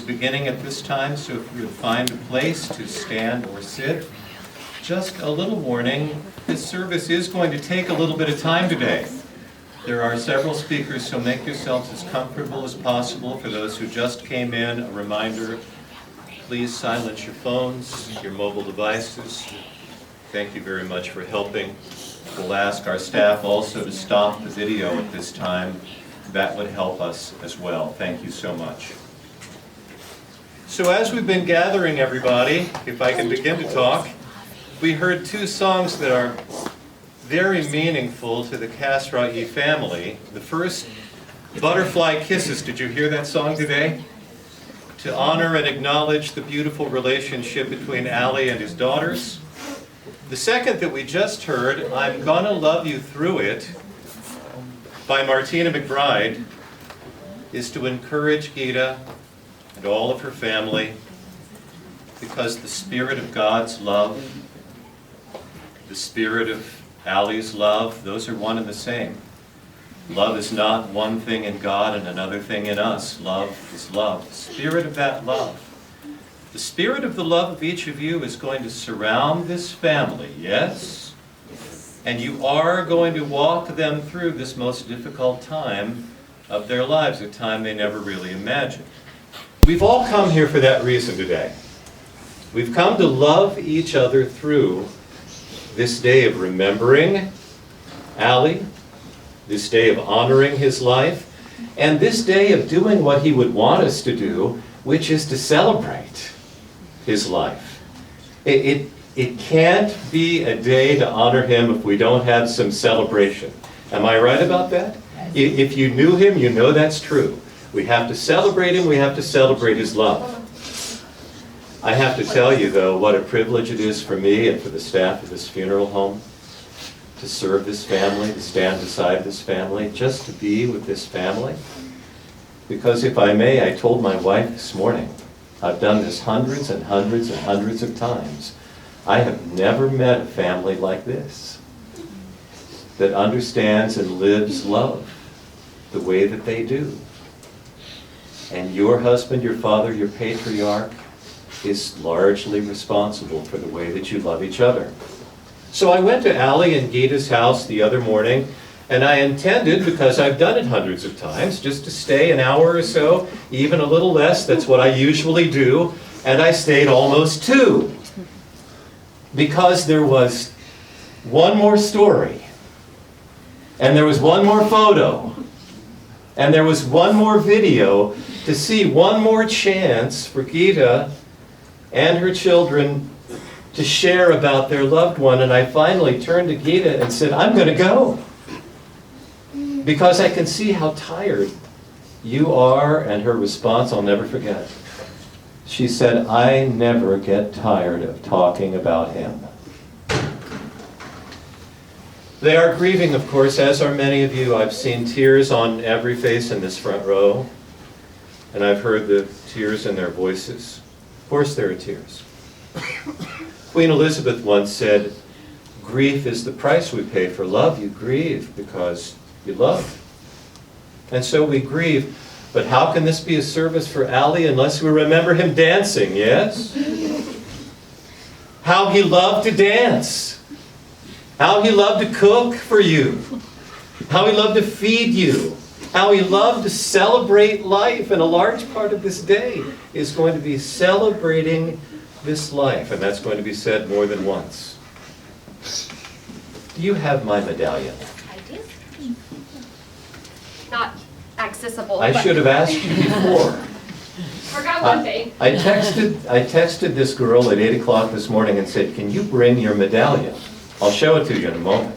beginning at this time, so if you would find a place to stand or sit. Just a little warning, this service is going to take a little bit of time today. There are several speakers, so make yourselves as comfortable as possible. For those who just came in, a reminder, please silence your phones, your mobile devices. Thank you very much for helping. We'll ask our staff also to stop the video at this time. That would help us as well. Thank you so much. So as we've been gathering everybody, if I can begin to talk, we heard two songs that are very meaningful to the Kasraei family. The first, Butterfly Kisses. Did you hear that song today? To honor and acknowledge the beautiful relationship between Ali and his daughters. The second that we just heard, I'm Gonna Love You Through It, by Martina McBride, is to encourage Gita and all of her family, because the spirit of God's love, the spirit of Ali's love, those are one and the same. Love is not one thing in God and another thing in us. Love is love. The spirit of that love. The spirit of the love of each of you is going to surround this family, yes? And you are going to walk them through this most difficult time of their lives, a time they never really imagined. We've all come here for that reason today. We've come to love each other through this day of remembering Ali, this day of honoring his life, and this day of doing what he would want us to do, which is to celebrate his life. It can't be a day to honor him if we don't have some celebration. Am I right about that? If you knew him, you know that's true. We have to celebrate him, we have to celebrate his love. I have to tell you, though, what a privilege it is for me and for the staff of this funeral home to serve this family, to stand beside this family, just to be with this family. Because if I may, I told my wife this morning, I've done this hundreds and hundreds and hundreds of times. I have never met a family like this that understands and lives love the way that they do. And your husband, your father, your patriarch is largely responsible for the way that you love each other. So I went to Ali and Gita's house the other morning, and I intended, because I've done it hundreds of times, just to stay an hour or so, even a little less. That's what I usually do. And I stayed almost 2. Because there was one more story, and there was one more photo, and there was one more video to see, one more chance for Gita and her children to share about their loved one. And I finally turned to Gita and said, I'm going to go. Because I can see how tired you are. And her response I'll never forget. She said, I never get tired of talking about him. They are grieving, of course, as are many of you. I've seen tears on every face in this front row. And I've heard the tears in their voices. Of course there are tears. Queen Elizabeth once said, grief is the price we pay for love. You grieve because you love. And so we grieve. But how can this be a service for Ali unless we remember him dancing, yes? How he loved to dance. How he loved to cook for you. How he loved to feed you. How he loved to celebrate life. And a large part of this day is going to be celebrating this life. And that's going to be said more than once. Do you have my medallion? I do. Not accessible. I should have asked you before. Forgot one thing. I texted this girl at 8 o'clock this morning and said, can you bring your medallion? I'll show it to you in a moment.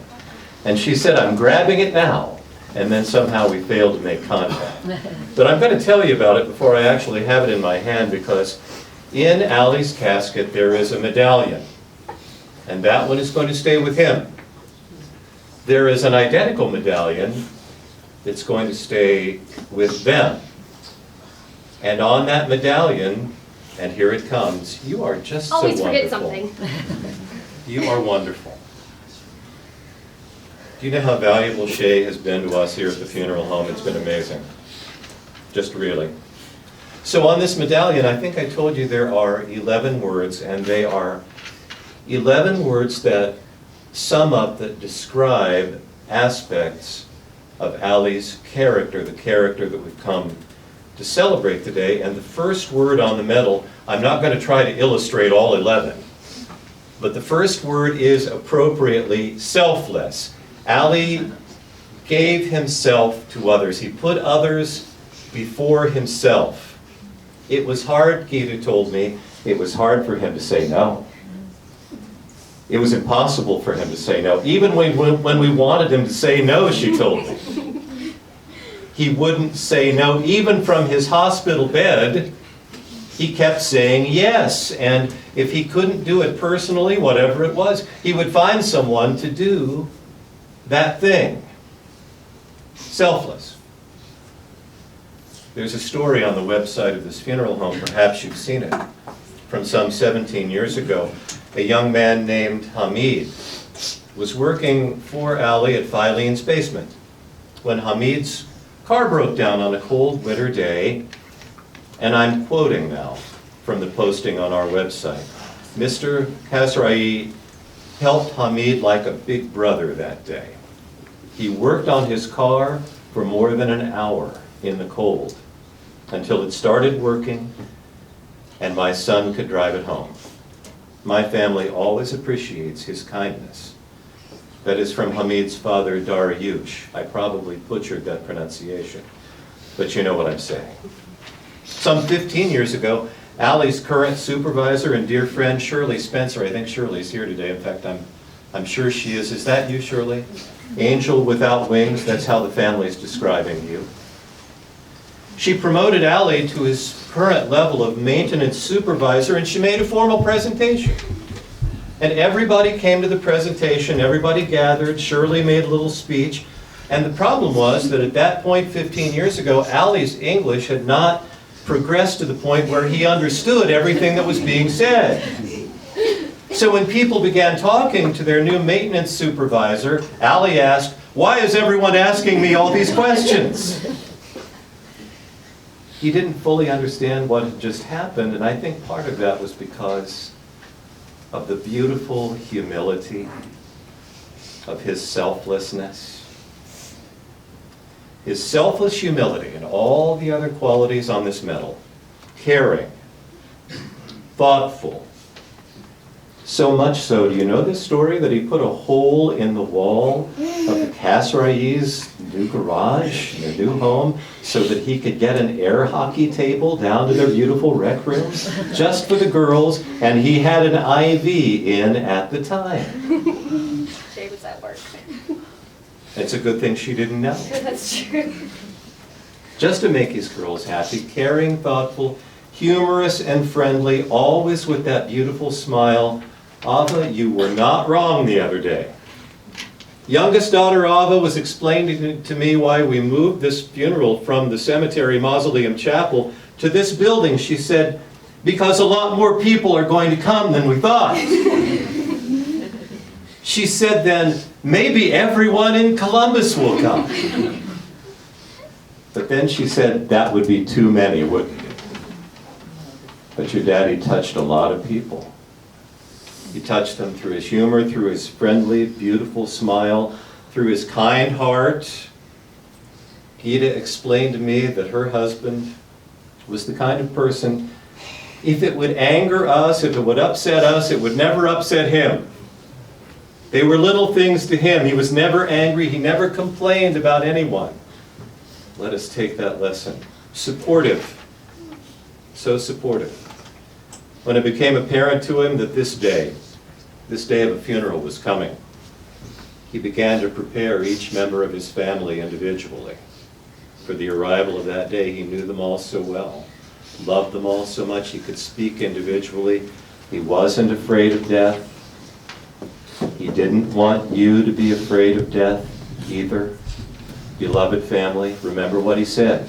And she said, I'm grabbing it now. And then somehow we failed to make contact. But I'm going to tell you about it before I actually have it in my hand, because in Ali's casket there is a medallion. And that one is going to stay with him. There is an identical medallion that's going to stay with them. And on that medallion, and here it comes, you are just so wonderful. Always forget something. You are wonderful. Do you know how valuable Shay has been to us here at the funeral home? It's been amazing. Just really. So on this medallion, I think I told you there are 11 words, and they are 11 words that sum up, that describe aspects of Ali's character, the character that we've come to celebrate today. And the first word on the medal, I'm not going to try to illustrate all 11, but the first word is appropriately selfless. Ali gave himself to others. He put others before himself. It was hard, Gita told me, it was hard for him to say no. It was impossible for him to say no. Even when we wanted him to say no, she told me. He wouldn't say no. Even from his hospital bed, he kept saying yes. And if he couldn't do it personally, whatever it was, he would find someone to do that thing. Selfless. There's a story on the website of this funeral home, perhaps you've seen it, from some 17 years ago. A young man named Hamid was working for Ali at Filene's basement when Hamid's car broke down on a cold winter day, and I'm quoting now from the posting on our website. Mr. Kasraei helped Hamid like a big brother that day. He worked on his car for more than an hour in the cold until it started working and my son could drive it home. My family always appreciates his kindness. That is from Hamid's father, Dariush. I probably butchered that pronunciation, but you know what I'm saying. Some 15 years ago, Ali's current supervisor and dear friend, Shirley Spencer, I think Shirley's here today, in fact, I'm sure she is. Is that you, Shirley? Angel without wings, that's how the family's describing you. She promoted Ali to his current level of maintenance supervisor, and she made a formal presentation. And everybody came to the presentation, everybody gathered, Shirley made a little speech, and the problem was that at that point 15 years ago, Ali's English had not progressed to the point where he understood everything that was being said. So when people began talking to their new maintenance supervisor, Ali asked, "Why is everyone asking me all these questions?" He didn't fully understand what had just happened, and I think part of that was because of the beautiful humility of his selflessness. His selfless humility and all the other qualities on this medal. Caring, thoughtful. So much so, do you know this story that he put a hole in the wall of the Kasraei's new garage, in their new home, so that he could get an air hockey table down to their beautiful rec room, just for the girls, and he had an IV in at the time. Jay was at work. It's a good thing she didn't know. That's true. Just to make his girls happy, caring, thoughtful, humorous and friendly, always with that beautiful smile. Ava, you were not wrong the other day. Youngest daughter Ava was explaining to me why we moved this funeral from the cemetery mausoleum chapel to this building. She said, because a lot more people are going to come than we thought. She said then, maybe everyone in Columbus will come. But then she said, that would be too many, wouldn't it? But your daddy touched a lot of people. He touched them through his humor, through his friendly, beautiful smile, through his kind heart. Gita explained to me that her husband was the kind of person, if it would anger us, if it would upset us, it would never upset him. They were little things to him. He was never angry. He never complained about anyone. Let us take that lesson. Supportive. So supportive. When it became apparent to him that this day of a funeral was coming, he began to prepare each member of his family individually for the arrival of that day. He knew them all so well, loved them all so much he could speak individually. He wasn't afraid of death. He didn't want you to be afraid of death either. Beloved family, remember what he said.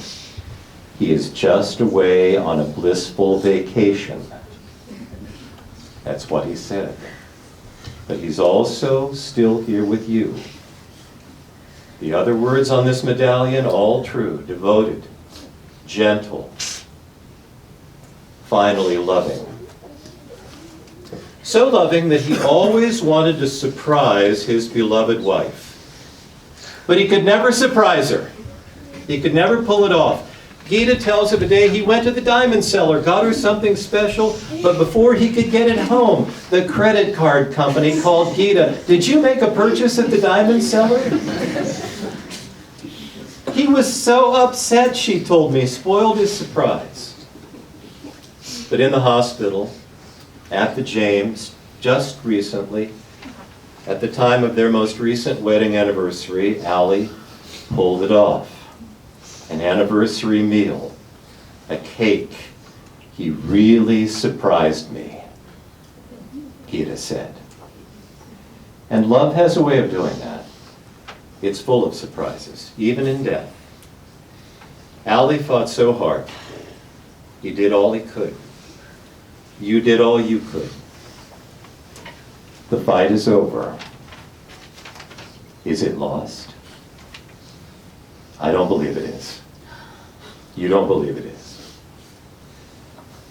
He is just away on a blissful vacation. That's what he said. But he's also still here with you. The other words on this medallion, all true. Devoted, gentle, finally loving. So loving that he always wanted to surprise his beloved wife. But he could never surprise her. He could never pull it off. Gita tells of a day he went to the diamond seller, got her something special, but before he could get it home, the credit card company called Gita. Did you make a purchase at the diamond seller? He was so upset, she told me, spoiled his surprise. But in the hospital, at the James, just recently, at the time of their most recent wedding anniversary, Allie pulled it off. An anniversary meal, a cake. He really surprised me, Gita said. And love has a way of doing that. It's full of surprises, even in death. Allie fought so hard. He did all he could. You did all you could. The fight is over. Is it lost? I don't believe it is. You don't believe it is.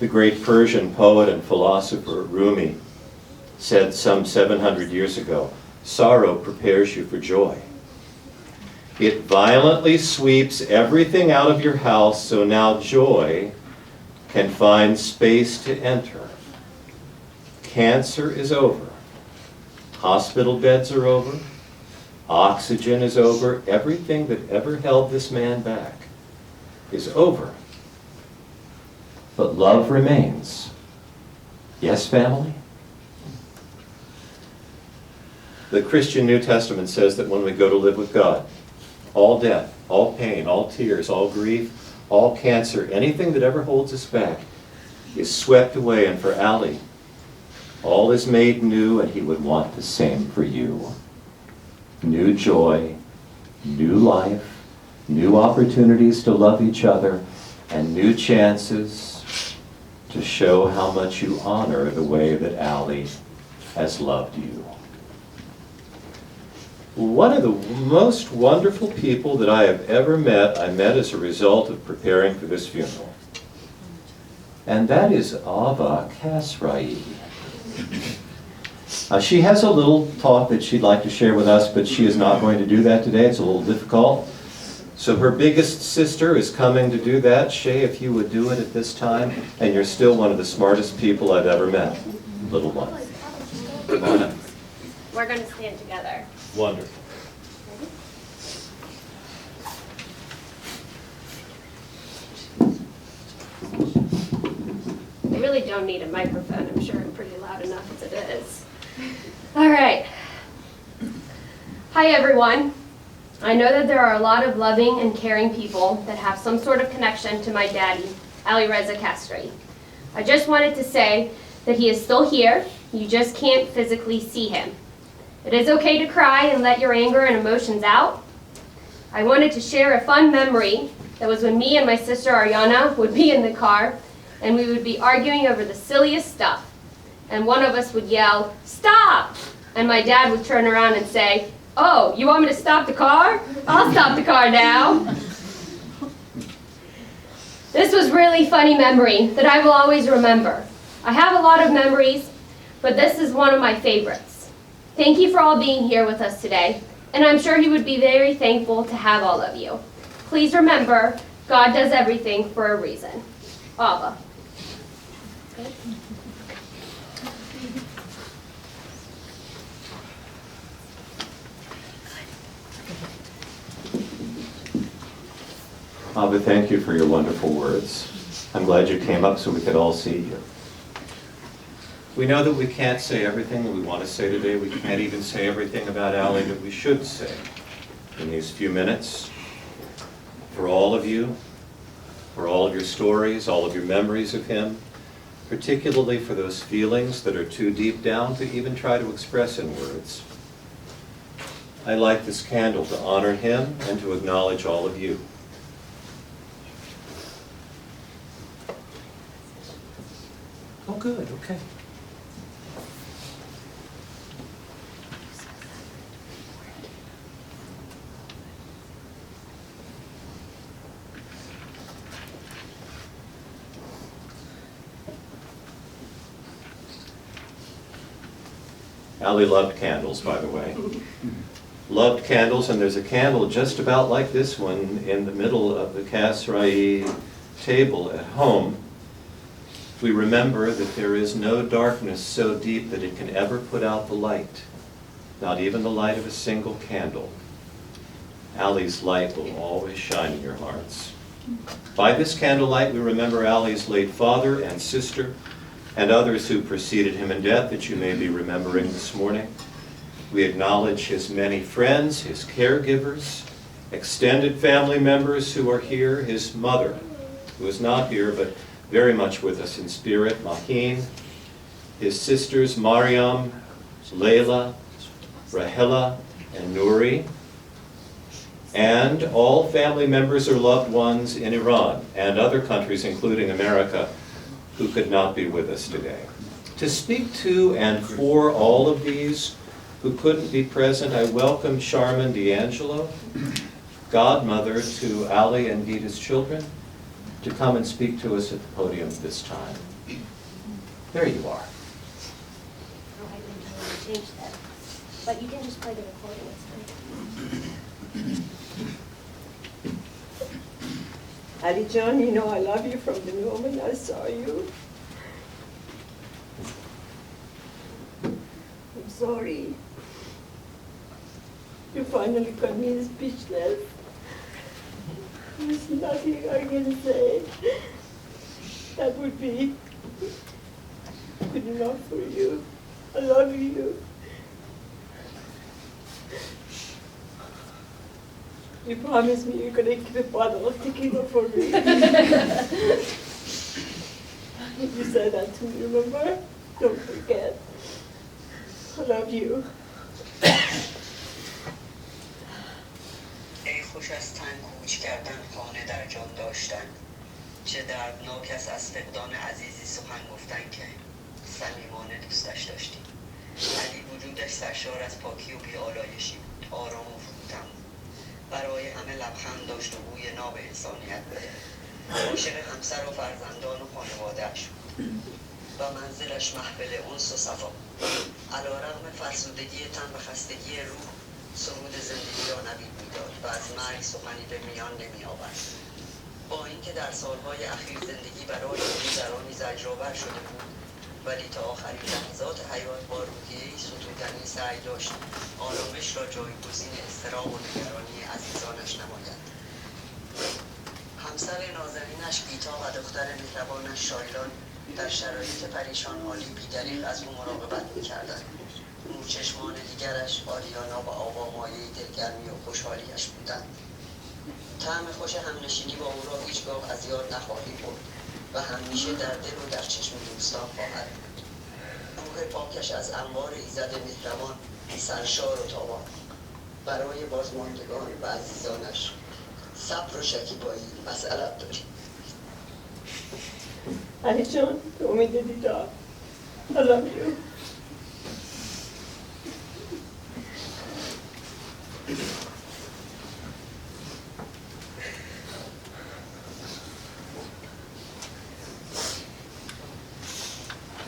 The great Persian poet and philosopher Rumi said some 700 years ago, sorrow prepares you for joy. It violently sweeps everything out of your house, so now joy can find space to enter. Cancer is over. Hospital beds are over. Oxygen is over. Everything that ever held this man back is over. But love remains. Yes, family? The Christian New Testament says that when we go to live with God, all death, all pain, all tears, all grief, all cancer, anything that ever holds us back is swept away. And for Allie, all is made new, and he would want the same for you. New joy, new life, new opportunities to love each other, and new chances to show how much you honor the way that Allie has loved you. One of the most wonderful people that I have ever met, I met as a result of preparing for this funeral. And that is Alireza Kasraei. She has a little talk that she'd like to share with us, but she is not going to do that today. It's a little difficult. So her biggest sister is coming to do that. Shay, if you would do it at this time. And you're still one of the smartest people I've ever met. Little one. Come on up. We're going to stand together. Wonderful. I really don't need a microphone. I'm sure I'm pretty loud enough as it is. All right. Hi, everyone. I know that there are a lot of loving and caring people that have some sort of connection to my daddy, Alireza Kasraei. I just wanted to say that he is still here. You just can't physically see him. It is okay to cry and let your anger and emotions out. I wanted to share a fun memory that was when me and my sister Ariana would be in the car and we would be arguing over the silliest stuff. And one of us would yell, "Stop!" And my dad would turn around and say, "Oh, you want me to stop the car? I'll stop the car now." This was really funny memory that I will always remember. I have a lot of memories, but this is one of my favorites. Thank you for all being here with us today, and I'm sure he would be very thankful to have all of you. Please remember, God does everything for a reason. Abba. Abba, thank you for your wonderful words. I'm glad you came up so we could all see you. We know that we can't say everything that we want to say today. We can't even say everything about Allie that we should say in these few minutes. For all of you, for all of your stories, all of your memories of him, particularly for those feelings that are too deep down to even try to express in words. I light this candle to honor him and to acknowledge all of you. Oh, good, okay. Ali loved candles, by the way. Loved candles, and there's a candle just about like this one in the middle of the Kasraei table at home. We remember that there is no darkness so deep that it can ever put out the light, not even the light of a single candle. Ali's light will always shine in your hearts. By this candlelight, we remember Ali's late father and sister, and others who preceded him in death that you may be remembering this morning. We acknowledge his many friends, his caregivers, extended family members who are here, his mother, who is not here but very much with us in spirit, Mahin, his sisters Mariam, Layla, Rahela, and Nuri, and all family members or loved ones in Iran and other countries, including America, who could not be with us today. To speak to and for all of these who couldn't be present, I welcome Charmin D'Angelo, godmother to Ali and Gita's children, to come and speak to us at the podium this time. There you are. Oh, I didn't change that. But you can just play the recording, it's fine. Ali John, you know I love you from the moment I saw you. I'm sorry. You finally got me speechless. There's nothing I can say that would be good enough for you. I love you. You promised me you're going to keep a bottle of tequila for me. You said that to me, remember? Don't forget. I love you. ای خوش از تن کوچ کردن خانه در جان داشتن چه دردناک است از فقدان عزیزی سخن گفتن که صمیمانه دوستش داشتیم علی وجودش سرشار از پاکی و بی‌آلایشی بود آرام و فروتن برای همه لبخند داشت و بوی ناب انسانیت بود عاشق همسر و فرزندان و خانواده‌اش بود و منزلش محفل انس و صفا علی‌رغم فرسودگی تن و خستگی روح سرود زندگی را نوید می‌داد و از مرگ سخنی به میان نمی‌آورد با اینکه در سالهای اخیر زندگی برای او در آنی زجرآور شده بود ولی تا آخرین لحظات حیات با روحیه‌ای ستودنی سعی داشت آرامش را جایگزین اضطراب و نگرانی عزیزانش نماید همسر نازنینش گیتا و دختر مهربانش شایلان در شرایط پریشان حالی بی‌دریغ از او مراقبت می‌کردند نورچشمان دیگرش آریانا و آوا مایه‌ی دلگرمی و خوشحالیش بودند طعم خوش همنشینی با او را هیچگاه از یاد نخواهی برد و همیشه در دل و در چشم دوستان خواهد بود روح پاکش از انوار ایزد مهربان سرشار و تابان برای بازماندگان و عزیزانش صبر و شکیبایی مسئلت داریم Ali John, به امید دیدار. I love you.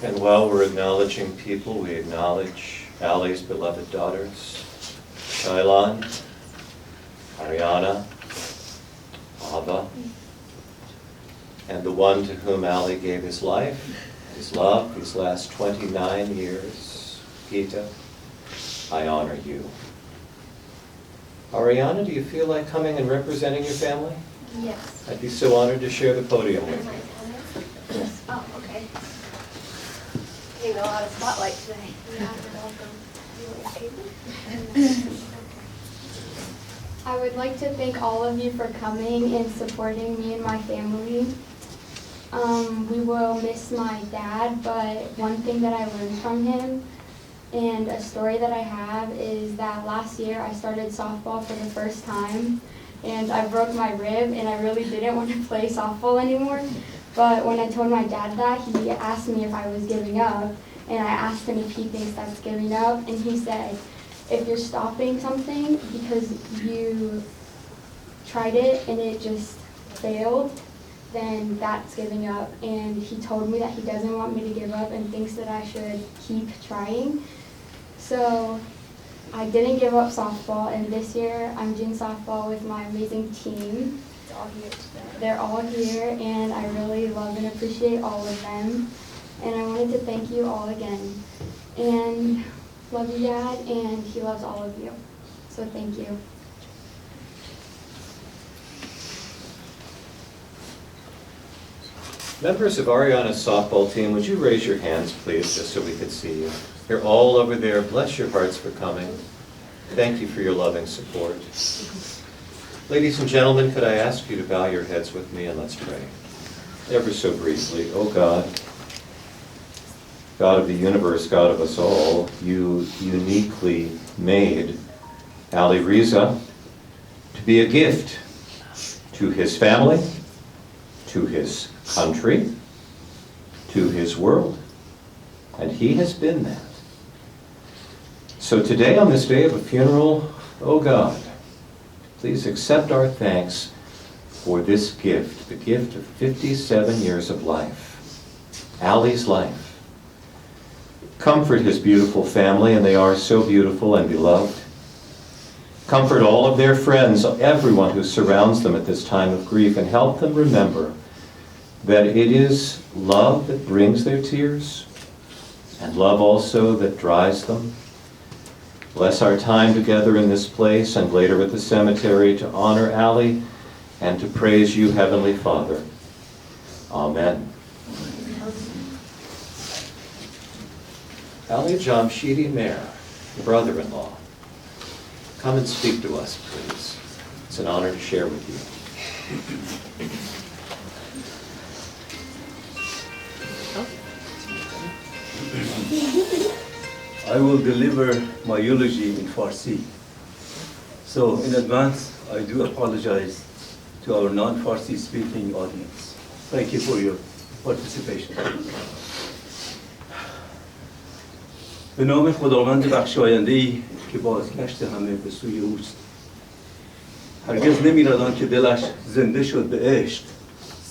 And while we're acknowledging people, we acknowledge Ali's beloved daughters, Shailan, Ariana, Ava, and the one to whom Ali gave his life, his love, these last 29 years, Gita. I honor you. Ariana, do you feel like coming and representing your family? Yes. I'd be so honored to share the podium with you. Yes. Oh, okay. Getting a lot of spotlight today. Yeah, you're welcome. I would like to thank all of you for coming and supporting me and my family. We will miss my dad, but one thing that I learned from him and a story that I have is that last year I started softball for the first time and I broke my rib and I really didn't want to play softball anymore. But when I told my dad that, he asked me if I was giving up and I asked him if he thinks that's giving up and he said, if you're stopping something because you tried it and it just failed, then that's giving up. And he told me that he doesn't want me to give up and thinks that I should keep trying. So I didn't give up softball, and this year I'm doing softball with my amazing team. They're all here, and I really love and appreciate all of them. And I wanted to thank you all again. And love you, Dad, and he loves all of you. So thank you. Members of Ariana's softball team, would you raise your hands, please, just so we could see you? You're all over there. Bless your hearts for coming. Thank you for your loving support. Ladies and gentlemen, could I ask you to bow your heads with me and let's pray. Ever so briefly, oh God, God of the universe, God of us all, you uniquely made Alireza to be a gift to his family, to his country, to his world, and he has been that. So today, on this day of a funeral, oh God, please accept our thanks for this gift, the gift of 57 years of life, Ali's life. Comfort his beautiful family, and they are so beautiful and beloved. Comfort all of their friends, everyone who surrounds them at this time of grief, and help them remember that it is love that brings their tears, and love also that dries them. Bless our time together in this place and later at the cemetery to honor Ali and to praise you, Heavenly Father. Amen. Ali Jamshidi Mer, brother-in-law, come and speak to us, please. It's an honor to share with you. I will deliver my eulogy in Farsi. So in advance, I do apologize to our non-Farsi speaking audience. Thank you for your participation. به نام خداوند بخشاینده‌ای که بازگشت همه به سوی اوست. هرگز نمی‌ردان که دلش زنده شد به عشق،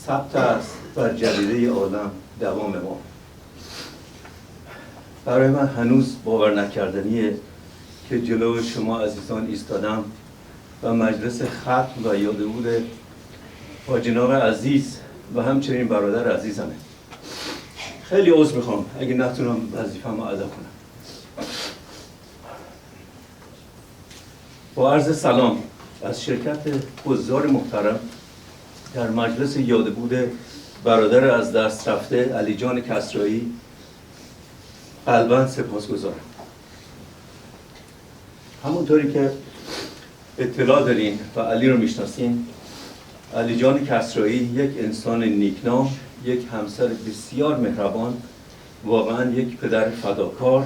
ثبت است بر جریده عالم دوام ما. برای من هنوز باور نکردنیه که جلو شما عزیزان ایستادم و مجلس ختم و یادبود با جناب عزیز و همچنین برادر عزیزمه. خیلی عذر میخوام اگه نتونم وظیفه‌مو ادا کنم. با عرض سلام از شرکت حضار محترم در مجلس یادبود برادر از دست رفته علی جان کسرایی قلباً سپاسگزارم. همونطوری که اطلاع دارین و علی رو میشناسین، علی جان کسرایی یک انسان نیکنام، یک همسر بسیار مهربان، واقعاً یک پدر فداکار،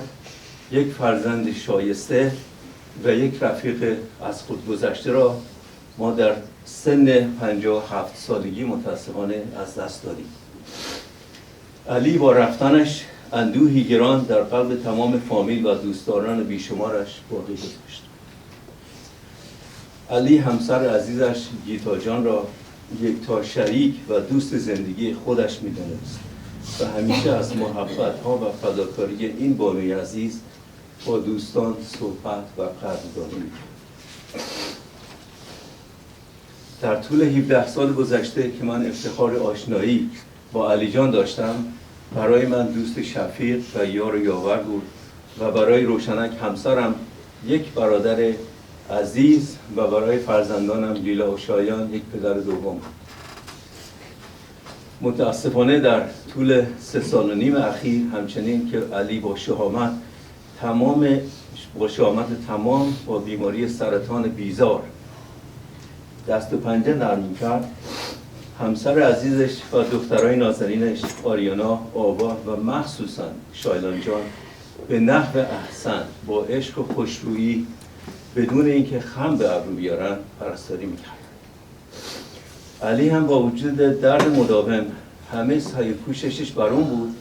یک فرزند شایسته و یک رفیق از خود گذشته را ما در سن 57 سالگی متاسفانه از دست دادیم. علی با رفتنش اندوهی گران در قلب تمام فامیل و دوستداران بیشمارش باقی گذاشت. علی همسر عزیزش گیتا جان را یکتا شریک و دوست زندگی خودش می‌دانست و همیشه از محبت‌ها و فداکاری این بانوی عزیز با دوستان صحبت و قدردانی می‌کرد. در طول 17 سال گذشته که من افتخار آشنایی با علی جان داشتم، برای من دوست شفیق و یار و یاور بود و برای روشنک همسرم یک برادر عزیز و برای فرزندانم لیلا و شایان یک پدر دوم بود. متاسفانه در طول 3 سال و نیم اخیر همچنین که علی با شهامت تمام با بیماری سرطان بیزار دست و پنجه نرم کرد، همسر عزیزش و دخترای نازنینش آریانا، آوا و مخصوصاً شایلان جان به نحو احسن با عشق و خوشرویی بدون اینکه خم به ابرو بیارن پرستاری میکرد. علی هم با وجود درد مداوم همه سعی کوششش بر اون بود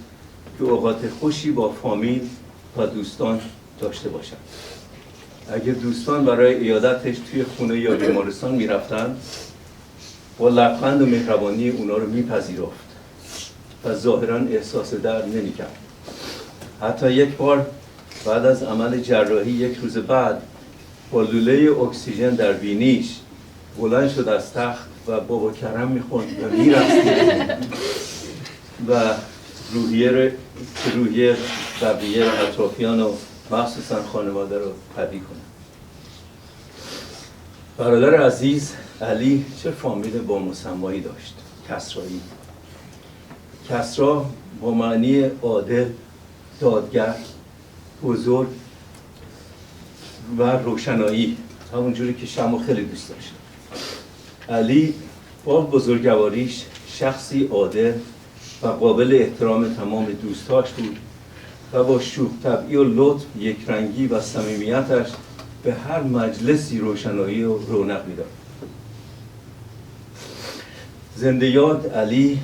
که اوقات خوشی با فامیل و دوستان داشته باشد. اگه دوستان برای عیادتش توی خونه یا بیمارستان میرفتن، با لبخند و مهربانی اونا رو میپذیرفت و ظاهراً احساس درد نمیکرد. حتی یک بار بعد از عمل جراحی یک روز بعد با لوله اکسیژن در بینیش بلند شد از تخت و بابا کرم میخوند و میرفت و روحیه بقیه اطرافیان و مخصوصا خانواده رو قوی کنه. برادر عزیز علی چه فامیل با مسمایی داشت؟ کسرایی. کسرا با معنی عادل، دادگر، بزرگ و روشنایی، همونجوری که شمع خیلی دوست داشت. علی با بزرگواریش شخصی عادل و قابل احترام تمام دوستاش بود و با شوخ طبعی و لطف، یکرنگی و صمیمیتش به هر مجلسی روشنایی و رونق میداد. زنده یاد علی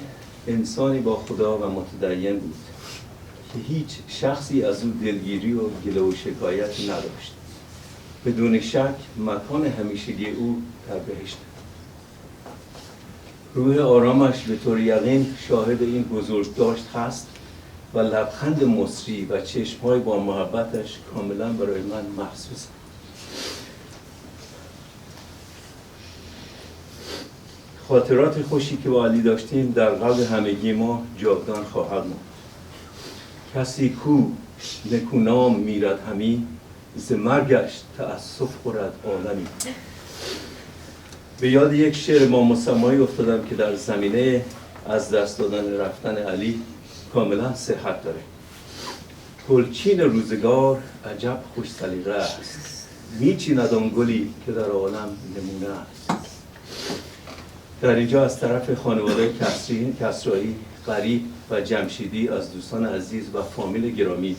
انسانی با خدا و متدین بود که هیچ شخصی از او دلگیری و گله و شکایتی نداشت. بدون شک مکان همیشگی او در بهشت. روح آرامش به طور یقین شاهد این بزرگداشت هست و لبخند مصری و چشم‌های با محبتش کاملا برای من محسوس. خاطرات خوشی که با علی داشتیم در قلب همگی ما جاودان خواهد ماند. کسی کو نکونام میرد همی، ز مرگش تأسف خورد عالمی. به یاد یک شعر با مسمایی افتادم که در زمینه از دست دادن رفتن علی کاملا صحت داره. گلچین روزگار عجب خوش سلیقه است، میچیند آن گلی که در عالم نمونه است. در اینجا از طرف خانواده کسرایی، غریب و جمشیدی از دوستان عزیز و فامیل گرامی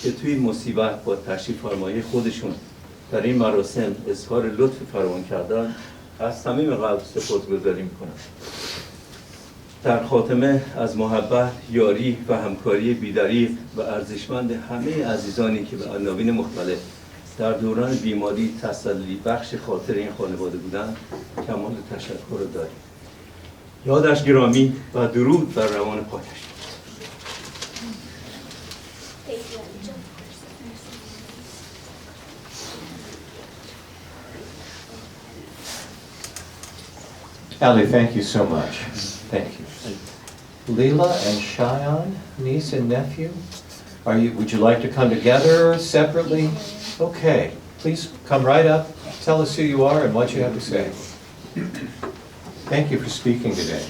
که توی این مصیبت با تشریف فرمایی خودشون در این مراسم اظهار لطف فراوان کردن، از صمیم قلب سپاسگزاری میکنم. در خاتمه از محبت، یاری و همکاری بی‌دریغ و ارزشمند همه عزیزانی که به عناوین مختلف در دوران بیماری تسلی بخش خاطر این خانواده بودند کمال تشکر رو داریم. یادش گرامی و درود بر روان پاکش. Ali, thank you so much. Thank you. Leela and Cheyenne, niece and nephew, would you like to come together separately? Okay, please come right up, tell us who you are and what you have to say. Thank you for speaking today.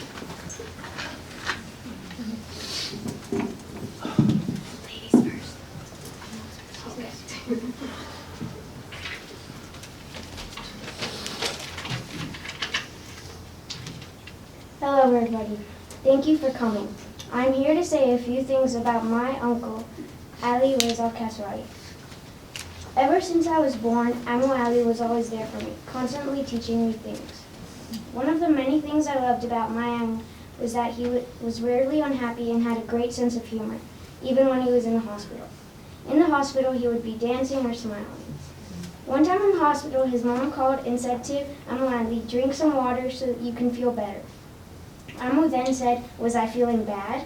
Hello everybody. Thank you for coming. I'm here to say a few things about my uncle, Alireza Kasraei. Ever since I was born, Ammo Ali was always there for me, constantly teaching me things. One of the many things I loved about my Ammo was that he was rarely unhappy and had a great sense of humor, even when he was in the hospital. In the hospital, he would be dancing or smiling. One time in the hospital, his mom called and said to Ammo Ali, "Drink some water so that you can feel better." Ammo then said, "Was I feeling bad?"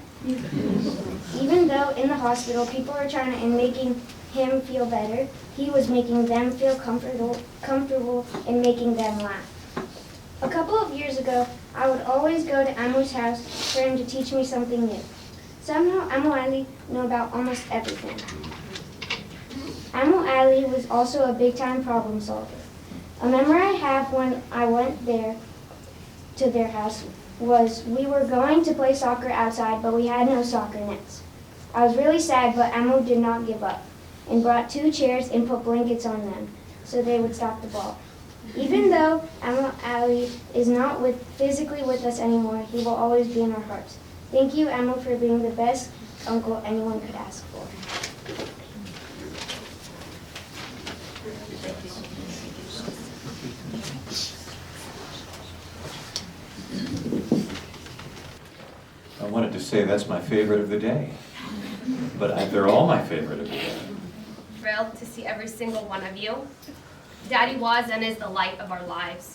Even though in the hospital people were trying to and making him feel better, he was making them feel comfortable and making them laugh. A couple of years ago, I would always go to Ammo's house for him to teach me something new. Somehow Ammo Ali knew about almost everything. Ammo Ali was also a big-time problem solver. A memory I have when I went there to their house was we were going to play soccer outside, but we had no soccer nets. I was really sad, but Ammo did not give up and brought 2 chairs and put blankets on them so they would stop the ball. Even though Ammo Ali is not physically with us anymore, he will always be in our hearts. Thank you, Ammo, for being the best uncle anyone could ask for. I wanted to say that's my favorite of the day, but they're all my favorite of the day. Thrilled to see every single one of you. Daddy was and is the light of our lives.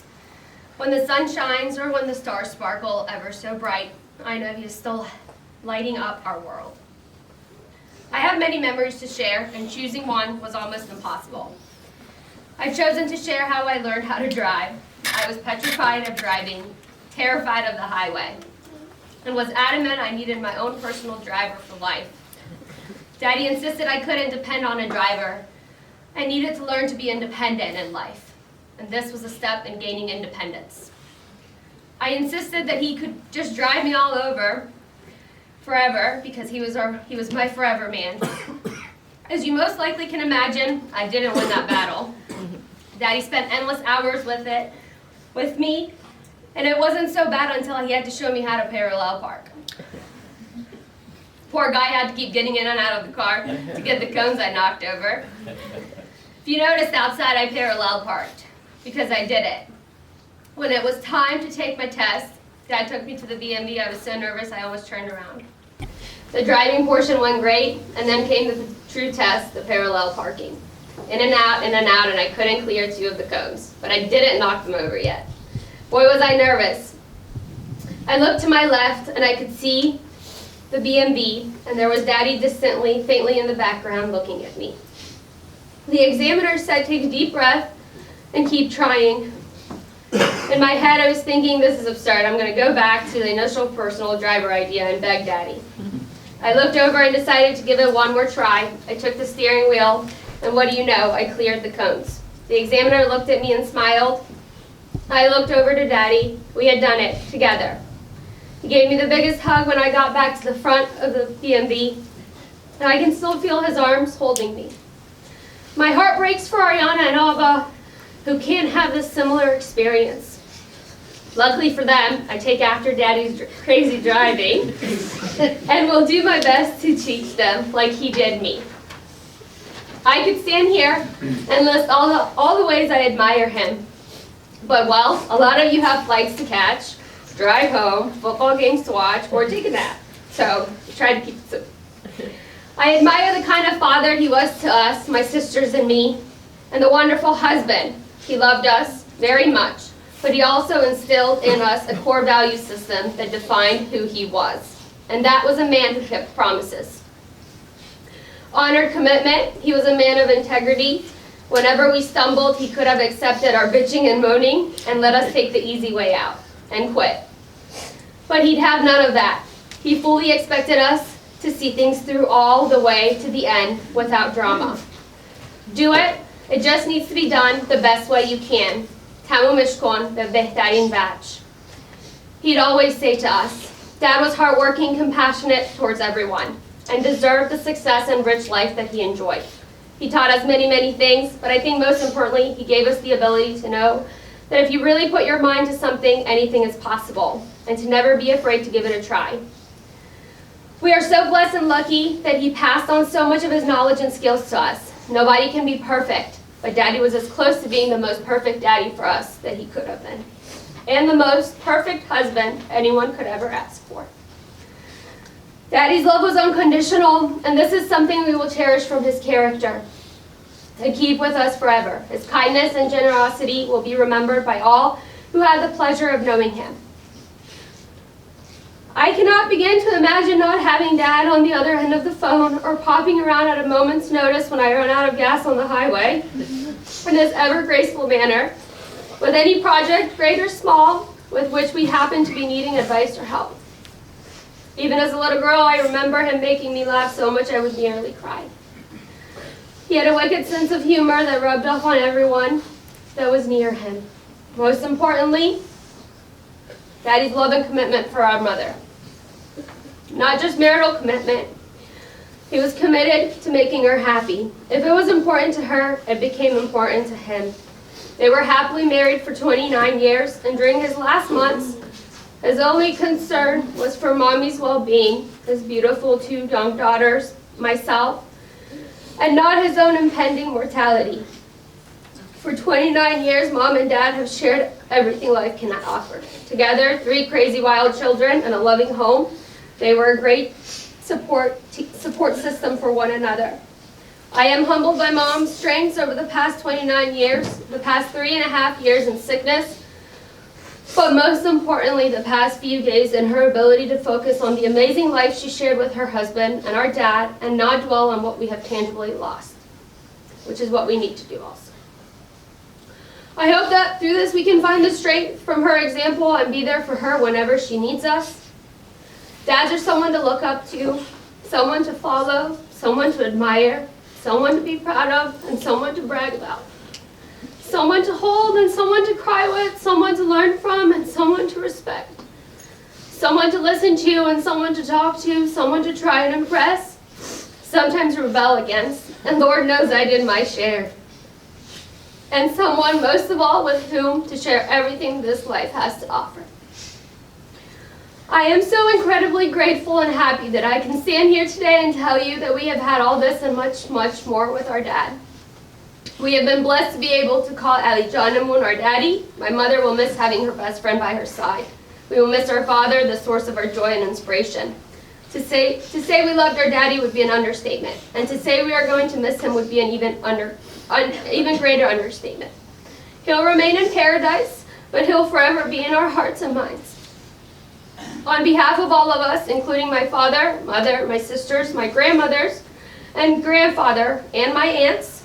When the sun shines or when the stars sparkle ever so bright, I know he is still lighting up our world. I have many memories to share, and choosing one was almost impossible. I've chosen to share how I learned how to drive. I was petrified of driving, terrified of the highway, and was adamant I needed my own personal driver for life. Daddy insisted I couldn't depend on a driver. I needed to learn to be independent in life, and this was a step in gaining independence. I insisted that he could just drive me all over forever because he was my forever man. As you most likely can imagine, I didn't win that battle. Daddy spent endless hours with me, and it wasn't so bad until he had to show me how to parallel park. Poor guy had to keep getting in and out of the car to get the cones I knocked over. If you noticed outside, I parallel parked because I did it. When it was time to take my test, Dad took me to the BMV. I was so nervous I almost turned around. The driving portion went great, and then came the true test, the parallel parking. In and out, and I couldn't clear 2 of the cones, but I didn't knock them over yet. Boy, was I nervous. I looked to my left, and I could see the BMV, and there was Daddy distantly, faintly in the background, looking at me. The examiner said, take a deep breath and keep trying. In my head, I was thinking, this is absurd. I'm going to go back to the initial personal driver idea and beg Daddy. I looked over and decided to give it one more try. I took the steering wheel, and what do you know? I cleared the cones. The examiner looked at me and smiled. I looked over to Daddy. We had done it together. He gave me the biggest hug when I got back to the front of the BMV, and I can still feel his arms holding me. My heart breaks for Ariana and Ava, who can't have this similar experience. Luckily for them, I take after Daddy's crazy driving and will do my best to teach them like he did me. I could stand here and list all the ways I admire him. But well, a lot of you have flights to catch, drive home, football games to watch, or take a nap. So try to keep it simple. I admire the kind of father he was to us, my sisters and me, and the wonderful husband. He loved us very much, but he also instilled in us a core value system that defined who he was. And that was a man who kept promises. Honored commitment, he was a man of integrity. Whenever we stumbled, he could have accepted our bitching and moaning and let us take the easy way out and quit. But he'd have none of that. He fully expected us to see things through all the way to the end without drama. Do it. It just needs to be done the best way you can. تمومش کن به بهترین وجه. He'd always say to us, Dad was hardworking, compassionate towards everyone, and deserved the success and rich life that he enjoyed. He taught us many, many things, but I think most importantly, he gave us the ability to know that if you really put your mind to something, anything is possible, and to never be afraid to give it a try. We are so blessed and lucky that he passed on so much of his knowledge and skills to us. Nobody can be perfect, but Daddy was as close to being the most perfect daddy for us that he could have been, and the most perfect husband anyone could ever ask for. Daddy's love was unconditional, and this is something we will cherish from his character and keep with us forever. His kindness and generosity will be remembered by all who had the pleasure of knowing him. I cannot begin to imagine not having Dad on the other end of the phone or popping around at a moment's notice when I run out of gas on the highway in this ever-graceful manner with any project, great or small, with which we happen to be needing advice or help. Even as a little girl, I remember him making me laugh so much I would nearly cry. He had a wicked sense of humor that rubbed off on everyone that was near him. Most importantly, Daddy's love and commitment for our mother. Not just marital commitment. He was committed to making her happy. If it was important to her, it became important to him. They were happily married for 29 years, and during his last months, his only concern was for Mommy's well-being, his beautiful 2 young daughters, myself, and not his own impending mortality. For 29 years, Mom and Dad have shared everything life cannot offer. Together, 3 crazy wild children and a loving home, they were a great support system for one another. I am humbled by Mom's strengths over the past 29 years, the past 3.5 years in sickness, But most importantly, the past few days and her ability to focus on the amazing life she shared with her husband and our dad and not dwell on what we have tangibly lost, which is what we need to do also. I hope that through this we can find the strength from her example and be there for her whenever she needs us. Dads are someone to look up to, someone to follow, someone to admire, someone to be proud of, and someone to brag about. Someone to hold and someone to cry with, someone to learn from and someone to respect. Someone to listen to and someone to talk to, someone to try and impress, sometimes rebel against, and Lord knows I did my share. And someone, most of all, with whom to share everything this life has to offer. I am so incredibly grateful and happy that I can stand here today and tell you that we have had all this and much, much more with our dad. We have been blessed to be able to call Ali Janamun our daddy. My mother will miss having her best friend by her side. We will miss our father, the source of our joy and inspiration. To say we loved our daddy would be an understatement, and to say we are going to miss him would be an even greater understatement. He'll remain in paradise, but he'll forever be in our hearts and minds. On behalf of all of us, including my father, mother, my sisters, my grandmothers, and grandfather, and my aunts,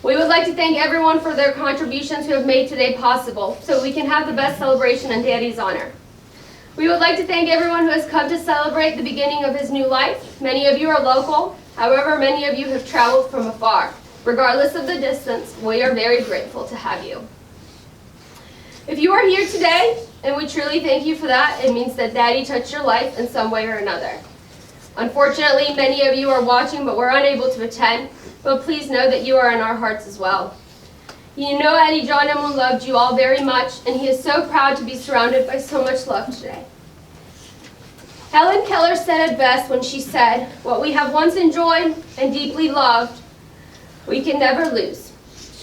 we would like to thank everyone for their contributions who have made today possible so we can have the best celebration in Daddy's honor. We would like to thank everyone who has come to celebrate the beginning of his new life. Many of you are local, however, many of you have traveled from afar. Regardless of the distance, we are very grateful to have you. If you are here today, and we truly thank you for that, it means that Daddy touched your life in some way or another. Unfortunately, many of you are watching but were unable to attend, but please know that you are in our hearts as well. You know Ali Janamun loved you all very much, and he is so proud to be surrounded by so much love today. Helen Keller said it best when she said, "What we have once enjoyed and deeply loved, we can never lose.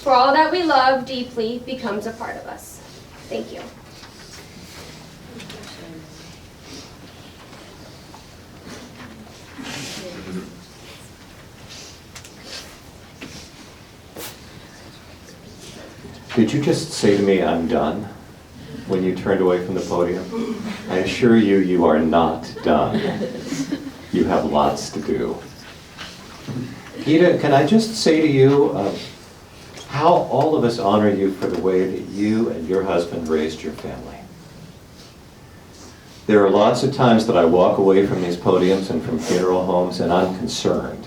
For all that we love deeply becomes a part of us." Thank you. Did you just say to me, "I'm done," when you turned away from the podium? I assure you, you are not done. You have lots to do. Gita, can I just say to you how all of us honor you for the way that you and your husband raised your family. There are lots of times that I walk away from these podiums and from funeral homes and I'm concerned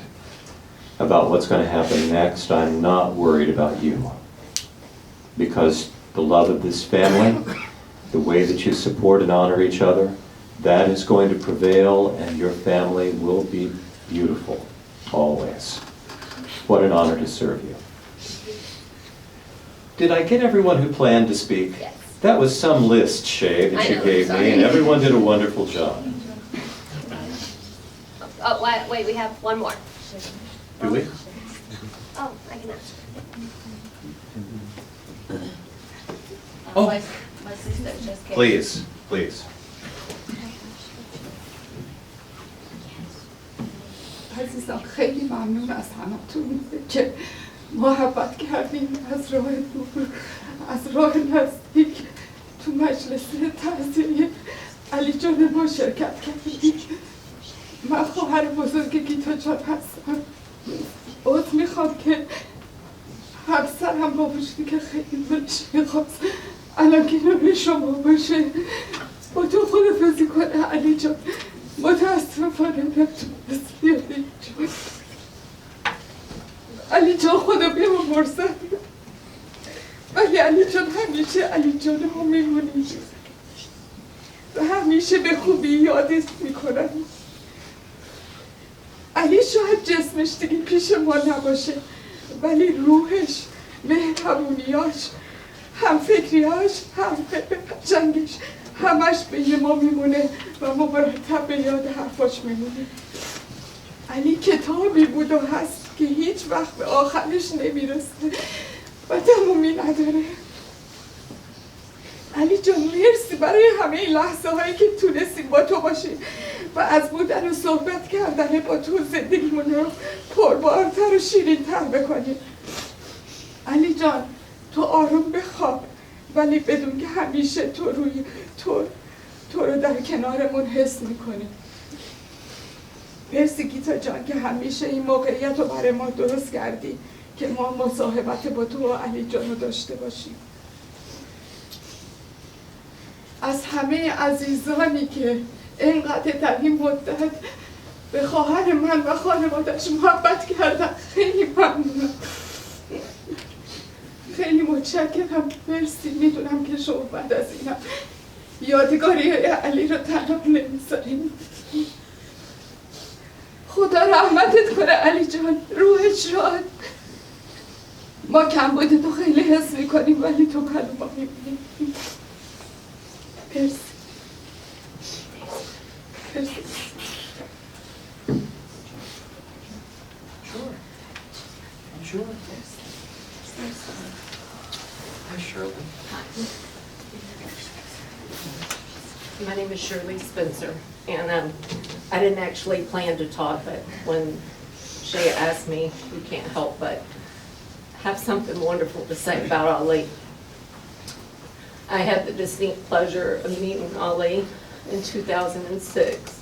about what's going to happen next. I'm not worried about you. Because the love of this family, the way that you support and honor each other, that is going to prevail and your family will be beautiful, always. What an honor to serve you. Did I get everyone who planned to speak? Yes. That was some list, Shay, that you gave me, and everyone did a wonderful job. Oh, wait, we have one more. Do we? Oh, I can ask. Oh. My sister just came. Please, please. عزیزان خیلی ممنون از همتون که محبت کردیم از راه دور از راه نزدیک تو مجلس تعزیه علی جان ما شرکت کردیم. من خواهر بزرگ گیتا جان هستم. عذر میخوام که همسرم با وجودی که خیلی دلش میخواست الان کنار شما باشه با تو خدافظی کنه. علی جان متاسفانه نتونست بیاد اینجا. علی جان خدا بیامرزد، ولی علی جان همیشه علی جان ها میمونی و همیشه به خوبی یادت میکنن. علی شاید جسمش دیگه پیش ما نباشه ولی روحش، مهربونیاش، هم فکریاش، هم قشنگیش همش بین ما میمونه و ما مرتب به یاد حرفاش میمونه. علی کتابی بود و هست که هیچ وقت به آخرش نمیرسه و تمومی نداره. علی جان مرسی برای همه این لحظه هایی که تونستیم با تو باشیم و از بودن و صحبت کردن با تو زندگیمون رو پربارتر و شیرین تر بکنیم. علی جان تو آروم بخواب، ولی بدون که همیشه تو رو در کنارمون حس میکنی. مرسی گیتا جان که همیشه این موقعیت رو برای ما درست کردی که ما مصاحبت با تو و علی جان رو داشته باشیم. از همه عزیزانی که اینقدر در این مدت به خواهر من و خانوادش محبت کردن خیلی ممنونم. خیلی متشکرم. مرسی. میدونم که شما بعد از اینم یادگاری علی رو تنها نمیذاریم. خدا رحمتت کنه علی جان. روحت شاد. ما کم بوده تو خیلی حس میکنیم ولی تو کلو ما میبینیم. مرسی. مرسی. Sure. Hi, Shirley. My name is Shirley Spencer, and I didn't actually plan to talk, but when Shea asked me, you can't help but have something wonderful to say about Ali. I had the distinct pleasure of meeting Ali in 2006,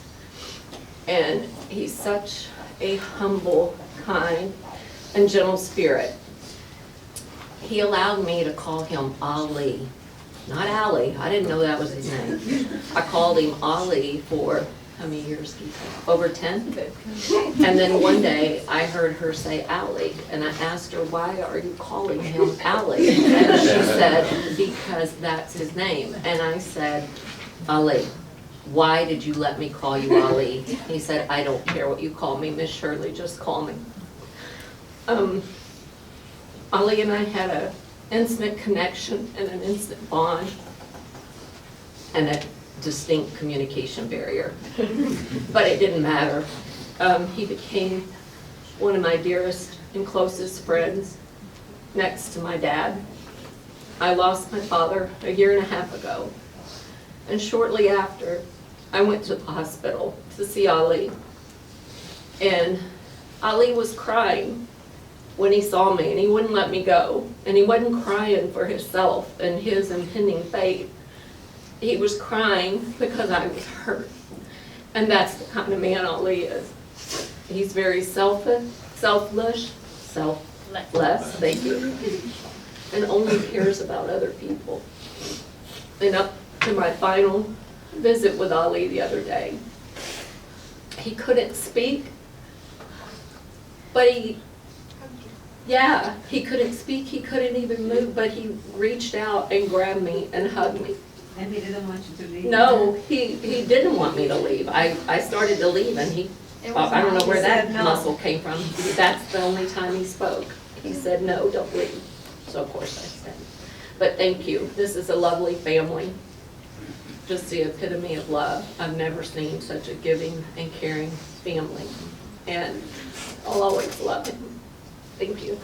and he's such a humble, kind, and gentle spirit. He allowed me to call him Ali, not Ali. I didn't know that was his name. I called him Ali for how many years? Over 10? And then one day I heard her say Ali, and I asked her, why are you calling him Ali? And she said, because that's his name. And I said, Ali, why did you let me call you Ali? He said, I don't care what you call me, Miss Shirley, just call me. Ali and I had an intimate connection and an instant bond and a distinct communication barrier. But it didn't matter. He became one of my dearest and closest friends next to my dad. I lost my father a year and a half ago. And shortly after, I went to the hospital to see Ali. And Ali was crying when he saw me, and he wouldn't let me go. And he wasn't crying for himself and his impending fate. He was crying because I was hurt. And that's the kind of man Ali is. He's very selfless, thank you, and only cares about other people. And up to my final visit with Ali the other day, he couldn't speak, but he couldn't speak, he couldn't even move, but he reached out and grabbed me and hugged me. And he didn't want you to leave? No, he didn't want me to leave. I started to leave, and I don't know where that muscle came from. That's the only time he spoke. He said, no, don't leave. So of course I said. But thank you. This is a lovely family. Just the epitome of love. I've never seen such a giving and caring family. And I'll always love him. Thank you.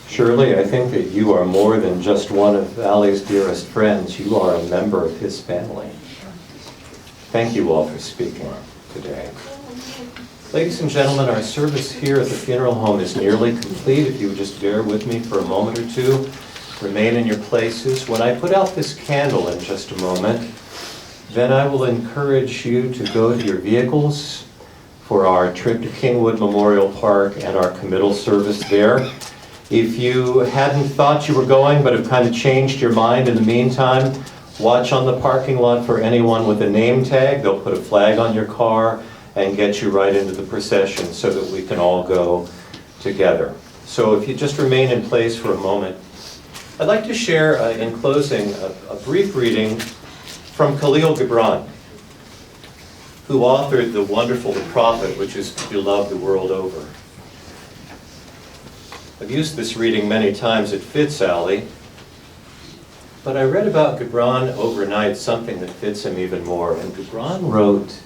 Shirley, I think that you are more than just one of Ali's dearest friends. You are a member of his family. Thank you all for speaking today. Ladies and gentlemen, our service here at the funeral home is nearly complete. If you would just bear with me for a moment or two, remain in your places. When I put out this candle in just a moment, then I will encourage you to go to your vehicles for our trip to Kingwood Memorial Park and our committal service there. If you hadn't thought you were going but have kind of changed your mind in the meantime, watch on the parking lot for anyone with a name tag. They'll put a flag on your car and get you right into the procession so that we can all go together. So if you just remain in place for a moment, I'd like to share in closing a brief reading from Khalil Gibran, who authored the wonderful The Prophet, which is beloved the world over. I've used this reading many times. It fits Ali. But I read about Gibran overnight something that fits him even more. And Gibran wrote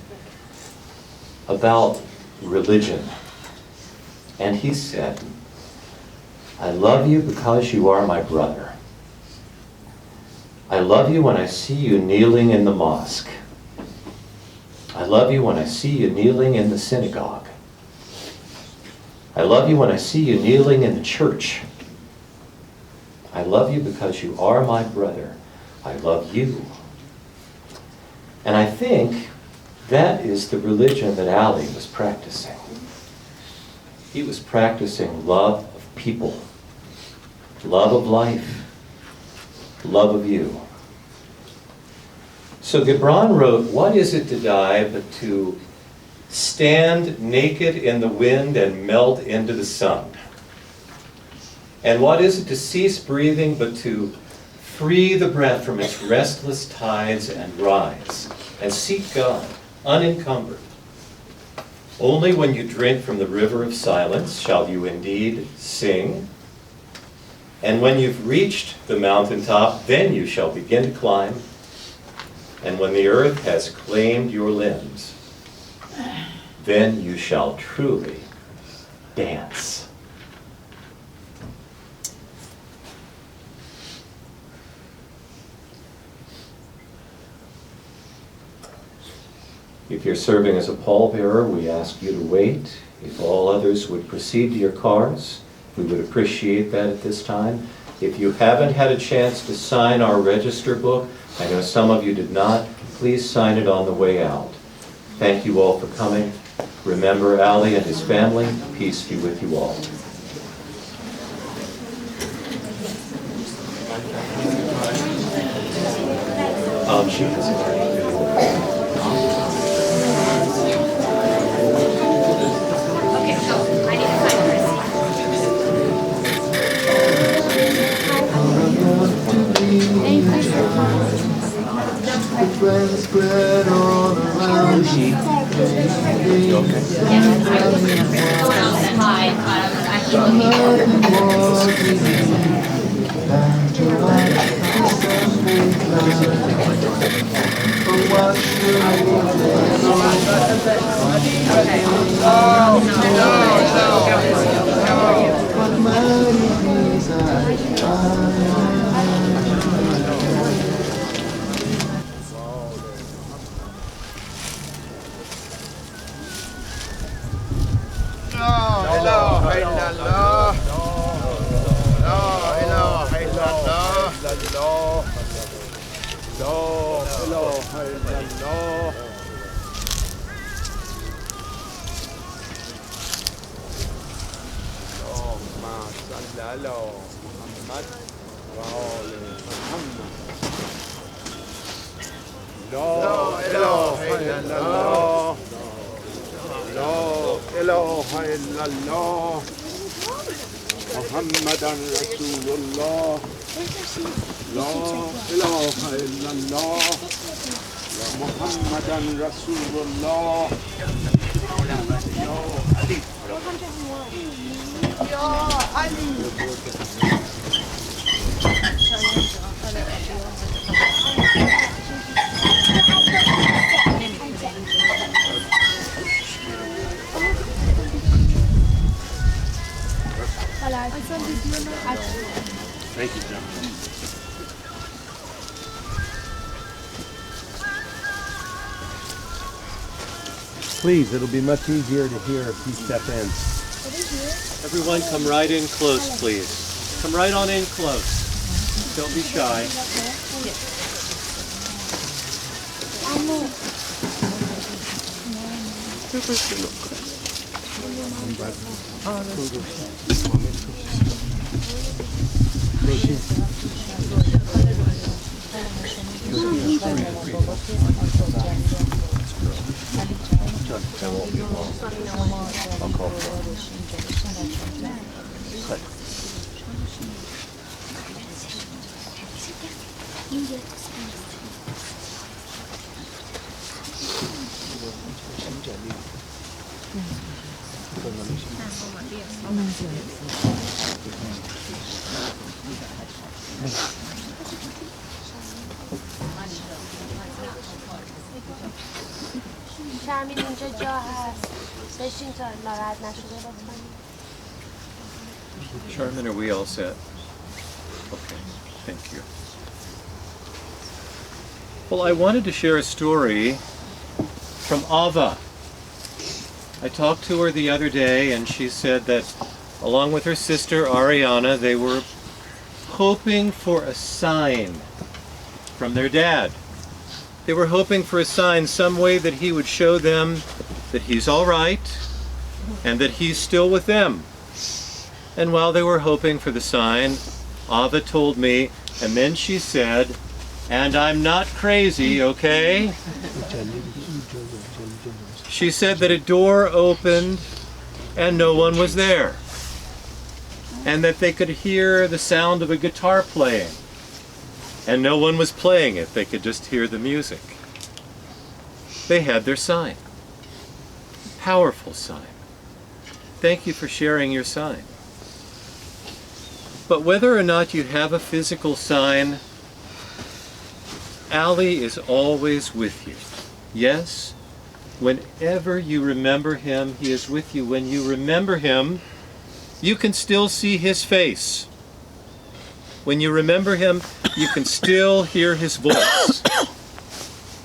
about religion. And he said, I love you because you are my brother. I love you when I see you kneeling in the mosque. I love you when I see you kneeling in the synagogue. I love you when I see you kneeling in the church. I love you because you are my brother. I love you. And I think that is the religion that Ali was practicing. He was practicing love of people, love of life, love of you. So Gibran wrote, what is it to die but to stand naked in the wind and melt into the sun? And what is it to cease breathing but to free the breath from its restless tides and rise and seek God unencumbered? Only when you drink from the river of silence shall you indeed sing. And when you've reached the mountaintop, then you shall begin to climb. And when the earth has claimed your limbs, then you shall truly dance. If you're serving as a pallbearer, we ask you to wait. If all others would proceed to your cars, we would appreciate that at this time. If you haven't had a chance to sign our register book, I know some of you did not, please sign it on the way out. Thank you all for coming. Remember Ali and his family. Peace be with you all. She has it. Friends spread all around me. محمدًا رسول الله لا إله إلا الله محمدًا رسول الله يا علي Thank you, John. Please, it'll be much easier to hear if you step in. Everyone come right in close, please. Come right on in close. Don't be shy. شرمین اینجا جا هست. بشین تا ناراحت نشده لطفا. Charmin, are we all set? Okay, thank you. Well, I wanted to share a story from Ava. I talked to her the other day, and she said that along with her sister Ariana, they were hoping for a sign from their dad. They were hoping for a sign, some way that he would show them that he's all right and that he's still with them. And while they were hoping for the sign, Ava told me, and then she said, "And I'm not crazy, okay?" She said that a door opened and no one was there, and that they could hear the sound of a guitar playing, and no one was playing it. They could just hear the music. They had their sign. Powerful sign. Thank you for sharing your sign. But whether or not you have a physical sign, Ali is always with you. Yes, whenever you remember him, he is with you. When you remember him, you can still see his face. When you remember him, you can still hear his voice.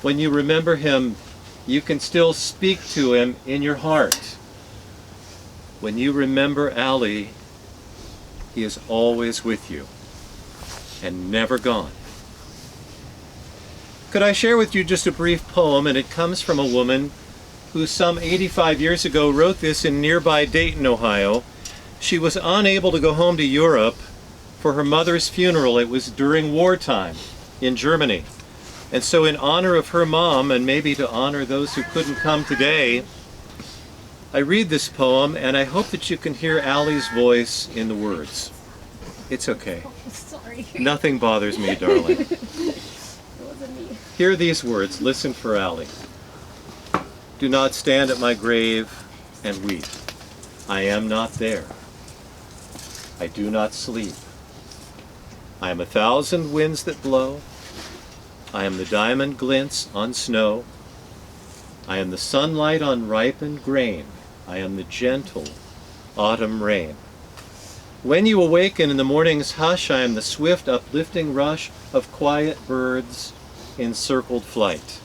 When you remember him, you can still speak to him in your heart. When you remember Ali, he is always with you and never gone. Could I share with you just a brief poem, and it comes from a woman who some 85 years ago wrote this in nearby Dayton, Ohio. She was unable to go home to Europe for her mother's funeral. It was during wartime in Germany. And so in honor of her mom, and maybe to honor those who couldn't come today, I read this poem, and I hope that you can hear Ali's voice in the words. It's okay. Sorry. Nothing bothers me, darling. Hear these words. Listen for Ali. Do not stand at my grave and weep. I am not there. I do not sleep. I am 1,000 winds that blow. I am the diamond glints on snow. I am the sunlight on ripened grain. I am the gentle autumn rain. When you awaken in the morning's hush, I am the swift uplifting rush of quiet birds in circled flight.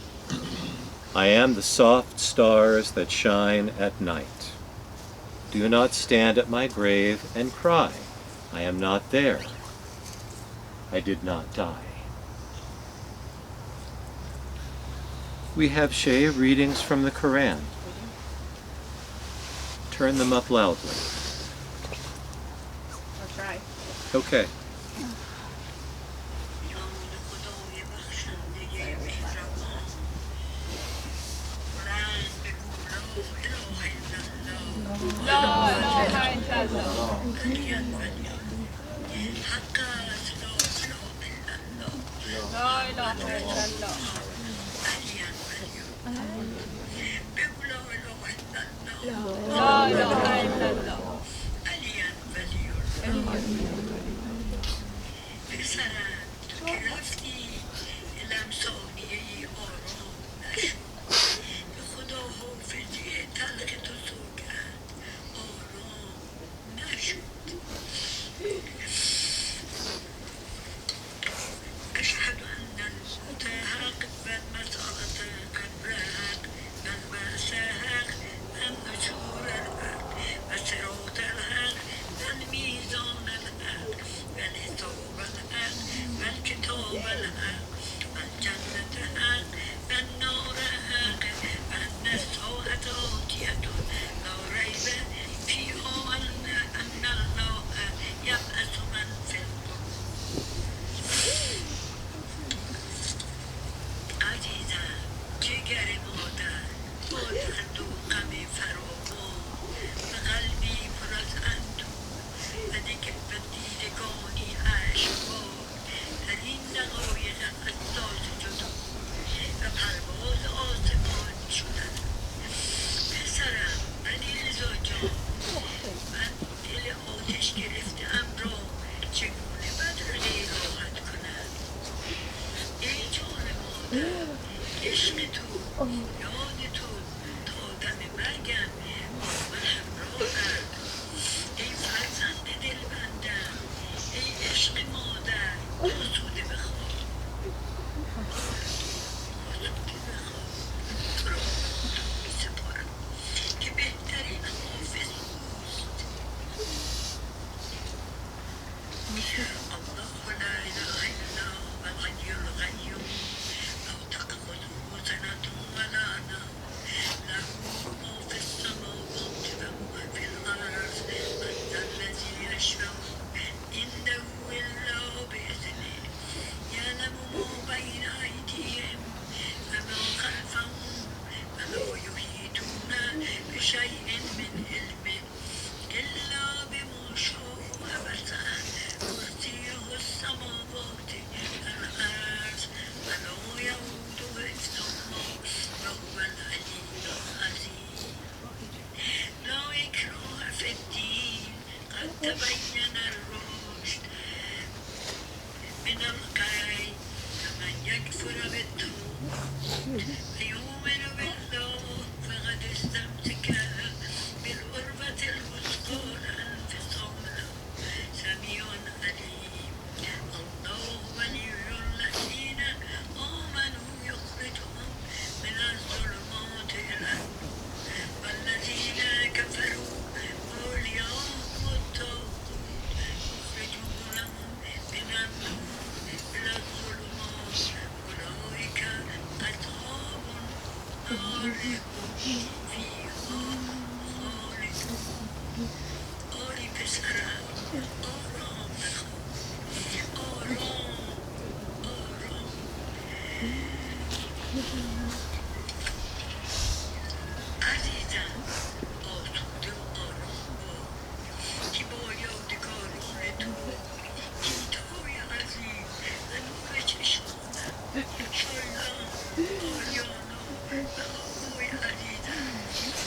I am the soft stars that shine at night. Do not stand at my grave and cry. I am not there. I did not die. We have Shea readings from the Quran. Turn them up loudly. I'll try. Okay. و دیدگانی اشکبار در این دقایق حساس جدا و پرواز آسمان شدن. پسرم علیرضا جان، من دل آتش گرفته‌ام را چگونه بدرقه راحت کنم؟ ای جان مادر، عشق تو، یاد تو تا دم مرگم با من همراهند. ای فرزند دلبندم، ای عشق مادر، آسوده بخواب، آسوده بخواب. تو را خدا می‌سپارم که بهترین حافظ اوست. الله لا اله الا هو الحي القيوم لا تأخذه سنة ولا نوم له ما في السماوات وما في الأرض من ذا الذي يشفع عنده إلا بإذنه يعلم ما بين أيديهم وما خلفهم ولا يحيطون بشيء من علمه إلا بما شاء وسع كرسيه السماوات والأرض ولا يؤوده حفظهما وهو العلي العظيم. لا إكراه في الدين قد تبين الرشد من الغي فمن يكفر بالطاغوت ويؤمن بالله فقد استمسك بالعروة الوثقى لا انفصام له سميع عليم. الله ولي الذين آمنوا يخرجهم من الظلمات إلى النور والذين كفروا أولياءهم الطاغوت يخرجونهم من النور إلى الظلمات أولئك أصحاب النار هم فيها خالدون. آری پسرم، آرام بخواب، آرام آرام. عزیزم، آسوده و آرام باش که با یادگاران تو گیتای عظیم و نور چشمانم شایان، آریانا و آقای عزیزم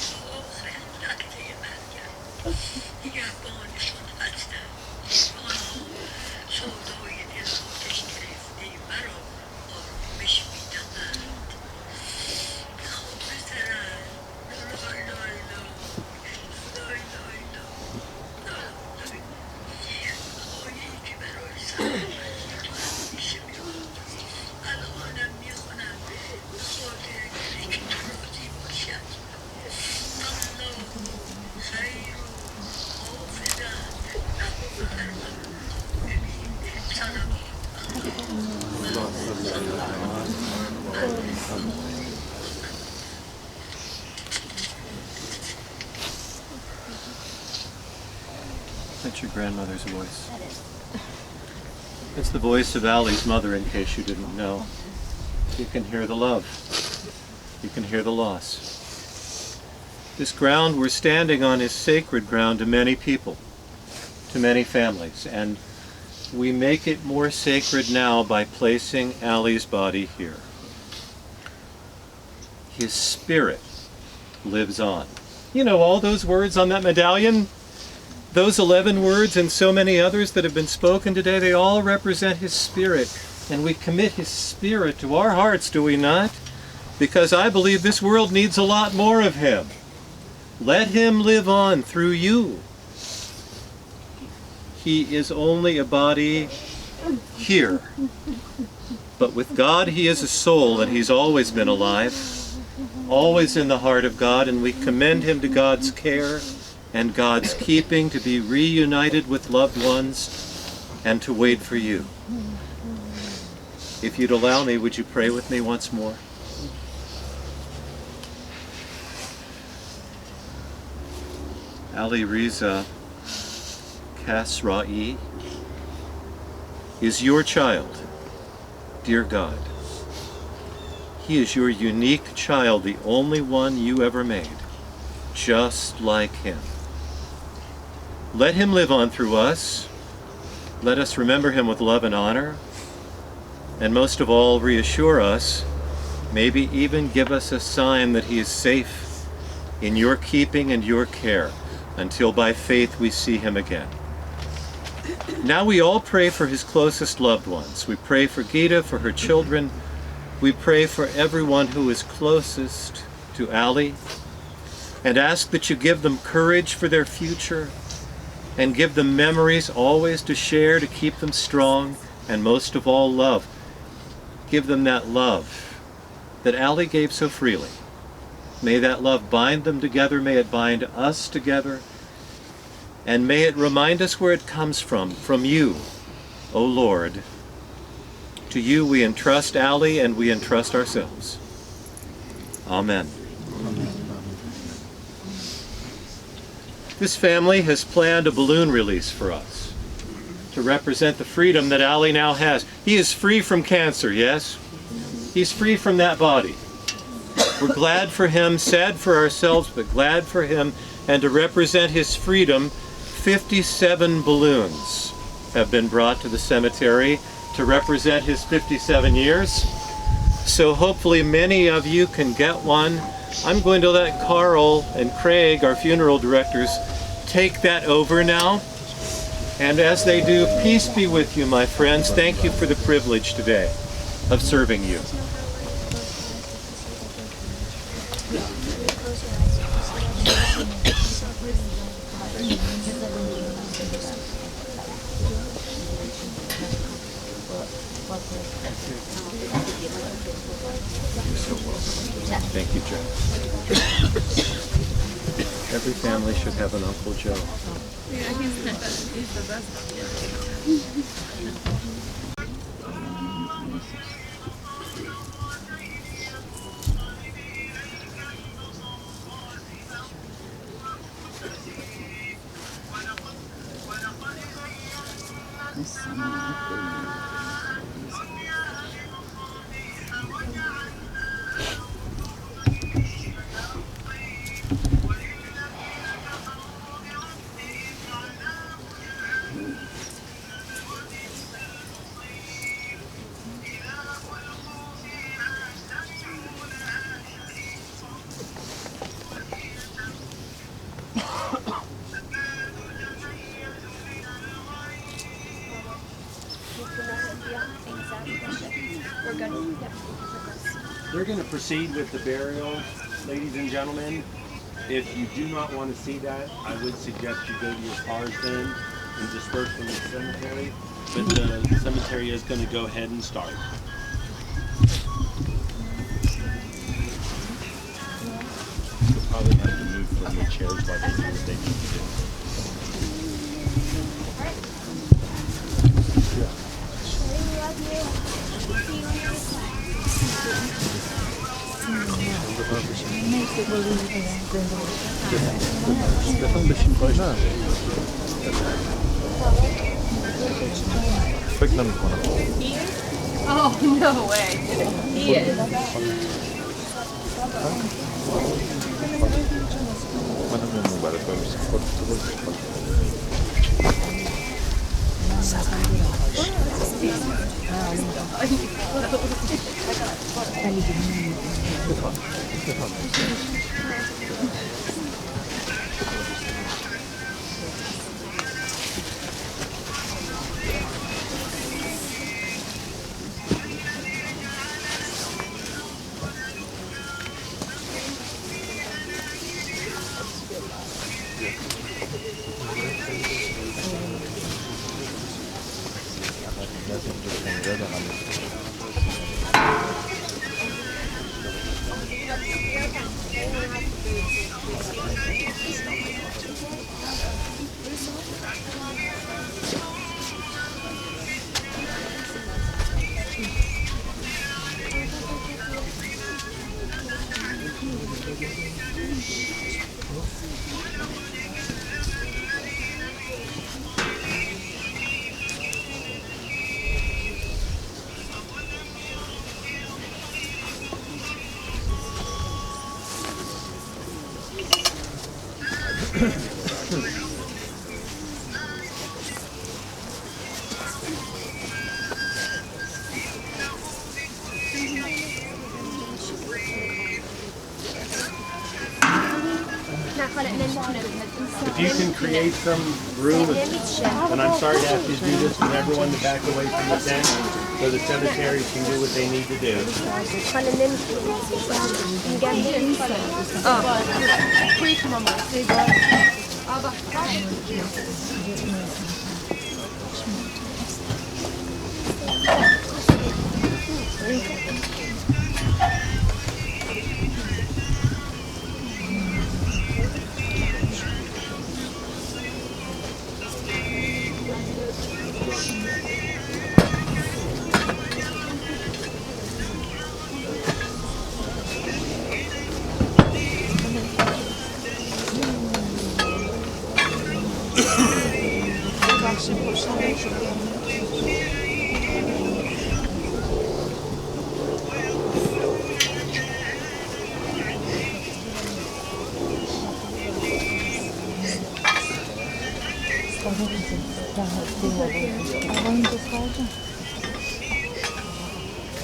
تا آخرین لحظه مرگم نگهبانشون هستم. آنها سودای دل آتش گرفته مرا آرامش میدهند. بخواب پسرم، لای لای لای لای لای لای لای. آیه‌ای که برای سلامتی تو همیشه میخونم الانم میخونم به خاطر دلی که تو راضی باشد. الله خیر حافظا له ارحم. ببین سلام. That's your grandmother's voice. It's the voice of Ali's mother, in case you didn't know. You can hear the love. You can hear the loss. This ground we're standing on is sacred ground to many people, to many families, and we make it more sacred now by placing Ali's body here. His spirit lives on. You know all those words on that medallion? Those 11 words and so many others that have been spoken today, they all represent his spirit. And we commit his spirit to our hearts, do we not? Because I believe this world needs a lot more of him. Let him live on through you. He is only a body here. But with God, he is a soul, and he's always been alive, always in the heart of God, and we commend him to God's care and God's keeping, to be reunited with loved ones and to wait for you. If you'd allow me, would you pray with me once more? Alireza Kasraei is your child, dear God. He is your unique child, the only one you ever made, just like him. Let him live on through us. Let us remember him with love and honor. And most of all, reassure us, maybe even give us a sign that he is safe in your keeping and your care until by faith we see him again. Now we all pray for his closest loved ones. We pray for Gita, for her children. We pray for everyone who is closest to Ali, and ask that you give them courage for their future and give them memories always to share to keep them strong, and most of all, love. Give them that love that Ali gave so freely. May that love bind them together. May it bind us together. And may it remind us where it comes from you, O Lord. To you we entrust Ali and we entrust ourselves. Amen. This family has planned a balloon release for us to represent the freedom that Ali now has. He is free from cancer, yes? He's free from that body. We're glad for him, sad for ourselves, but glad for him. And to represent his freedom, 57 balloons have been brought to the cemetery to represent his 57 years. So hopefully many of you can get one. I'm going to let Carl and Craig, our funeral directors, take that over now. And as they do, peace be with you, my friends. Thank you for the privilege today of serving you. Thank you, Joe. Every family should have an Uncle Joe. Yeah, he's the best. They're going to proceed with the burial, ladies and gentlemen. If you do not want to see that, I would suggest you go to your cars then and disperse from the cemetery. But the cemetery is going to go ahead and start. You'll probably have to move from the chairs like they need to do. Oh, no way. He is. If you can create some room, and I'm sorry to have to do this with everyone to back away from the tent, so the cemeteries can do what they need to do.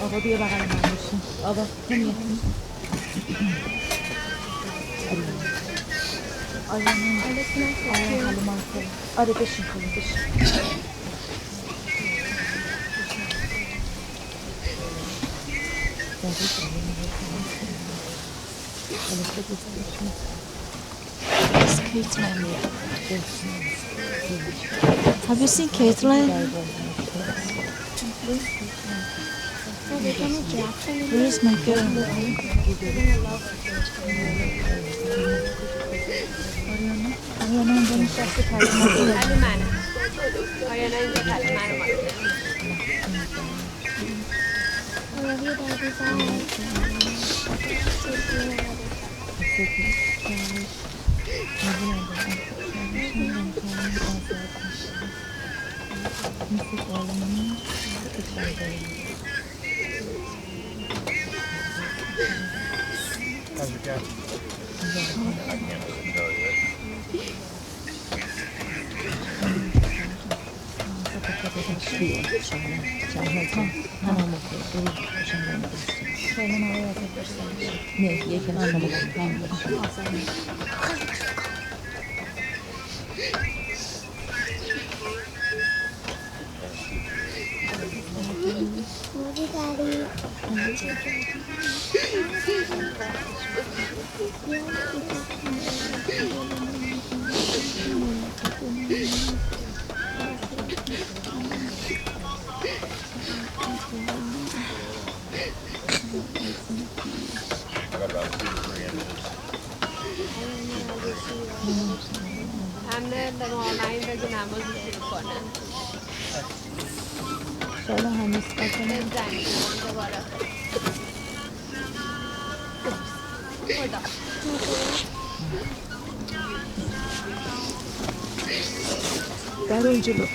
آقا بیا بغل من بشین. آقا نمیاد. آره بشین خیلی بشین. Have you seen Caitlin? Where is my girl? Ariana اینجا نشسته خیلی منه. آریانا اینجا خیلی منه. How's your cat? نه یکی من همه به مامایی بگو نماز شروع کنن. شاید هنوز بزنید دوباره. خدا. برو جلو.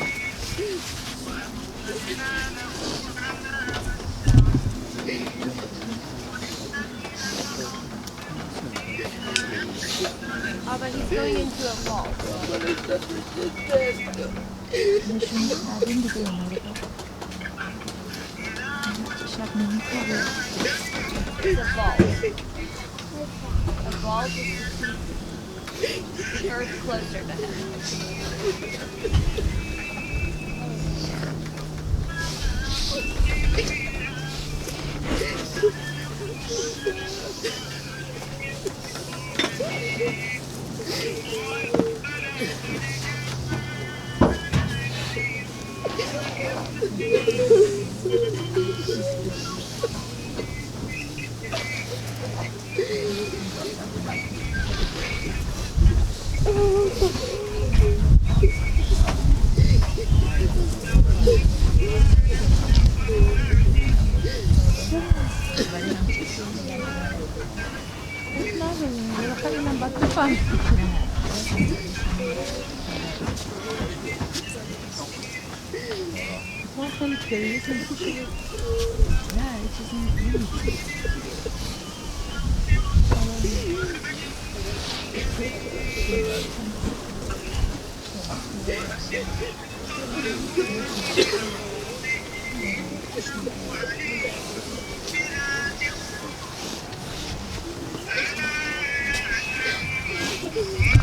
But he's going into a vault. نشون ندیم دیگه اینا رو. شب نمی‌خوابه. It's a vault. A vault is to keep the earth closer to him.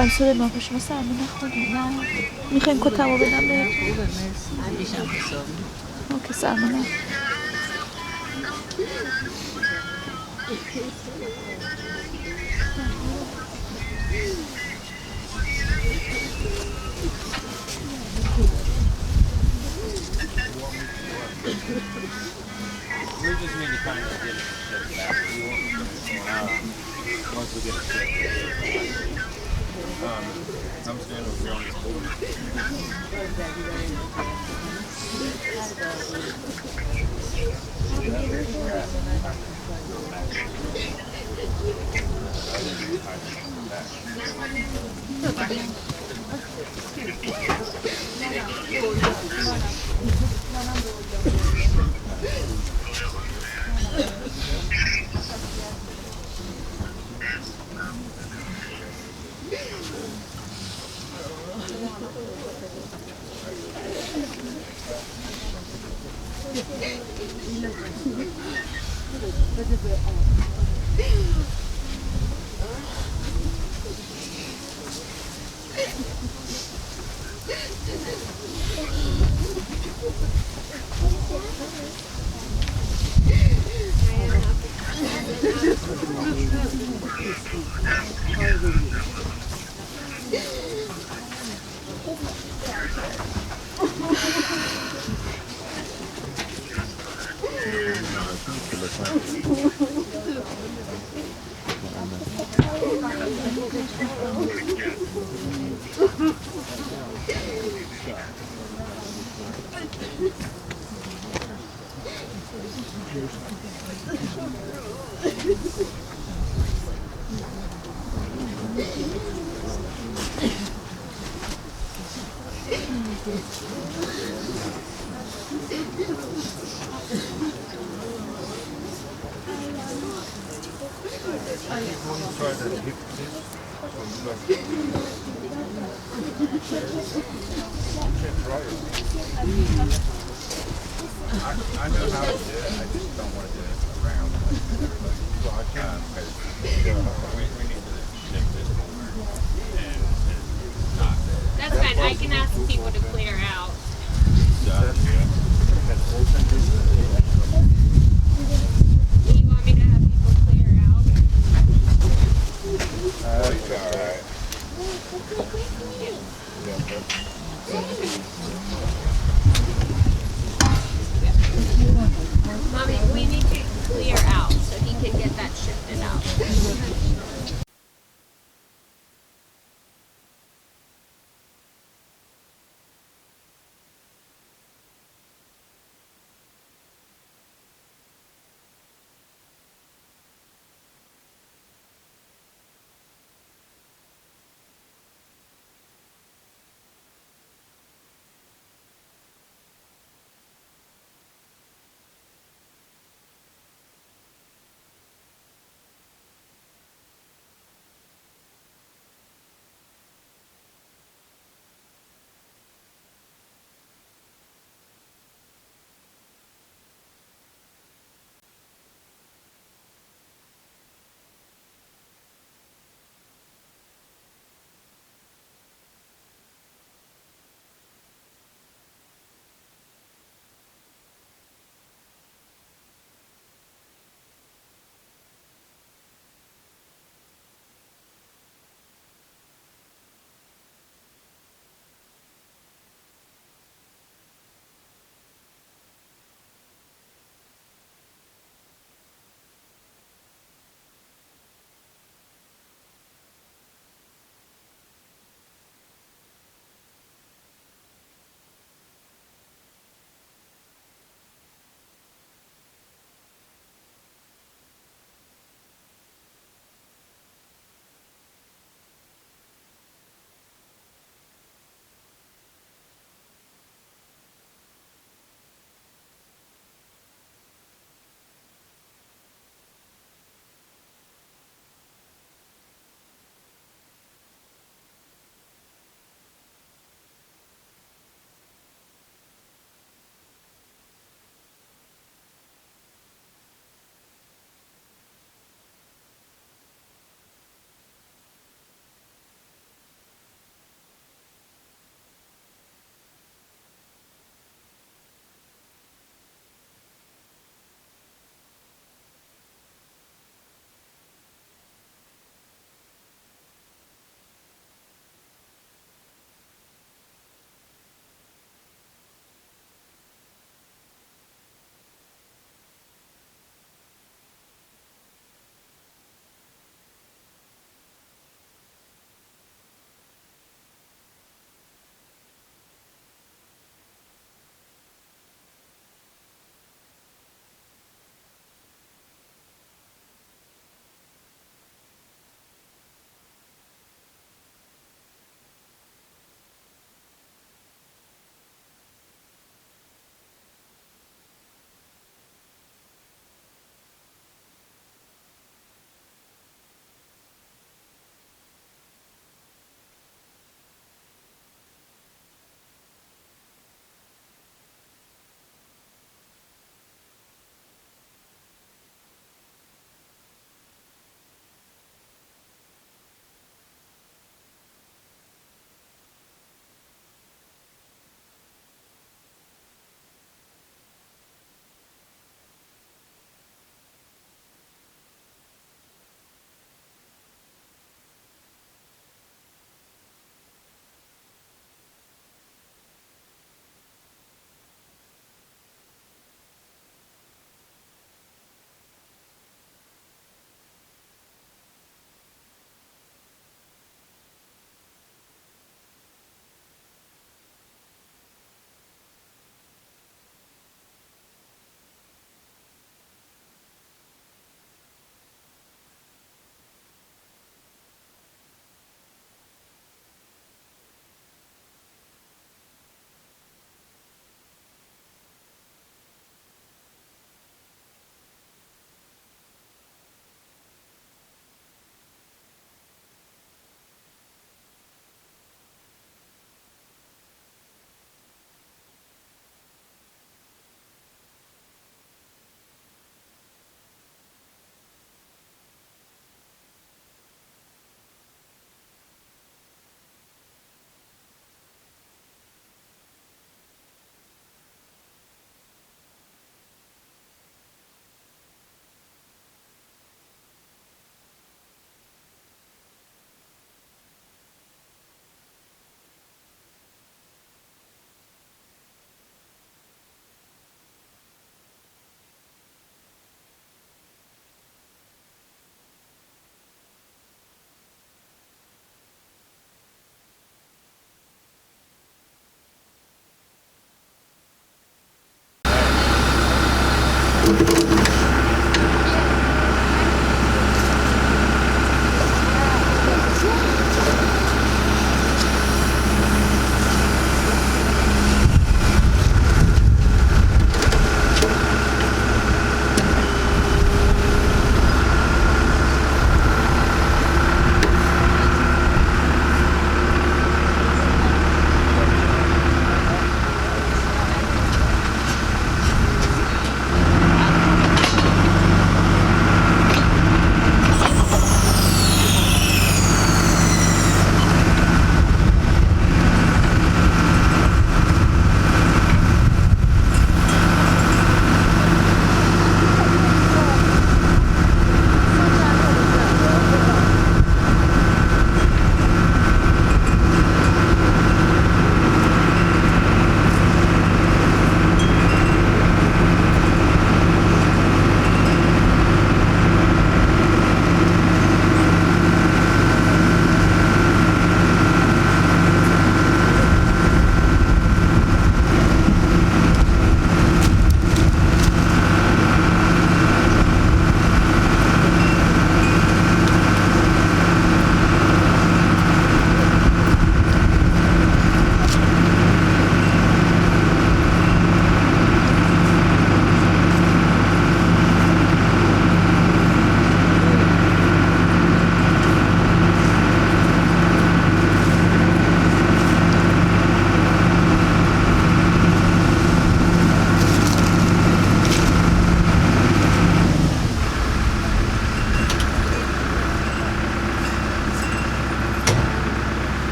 قنصل ما شما سرما نخوریم نه میخواین کتمو بدم بهتون میشم حسابی اوکی سرما نه We just need to kind of get it shipped back. Once we get it shipped. I'm standing over here on this board. I know how to do it. I just don't want to do it around everybody. So I can. We need to ship this over. And it's not. That's fine. I can ask people to clear out. Do you want me to have people clear out? That's all right. Mommy, we need to clear out so he can get that shifted out.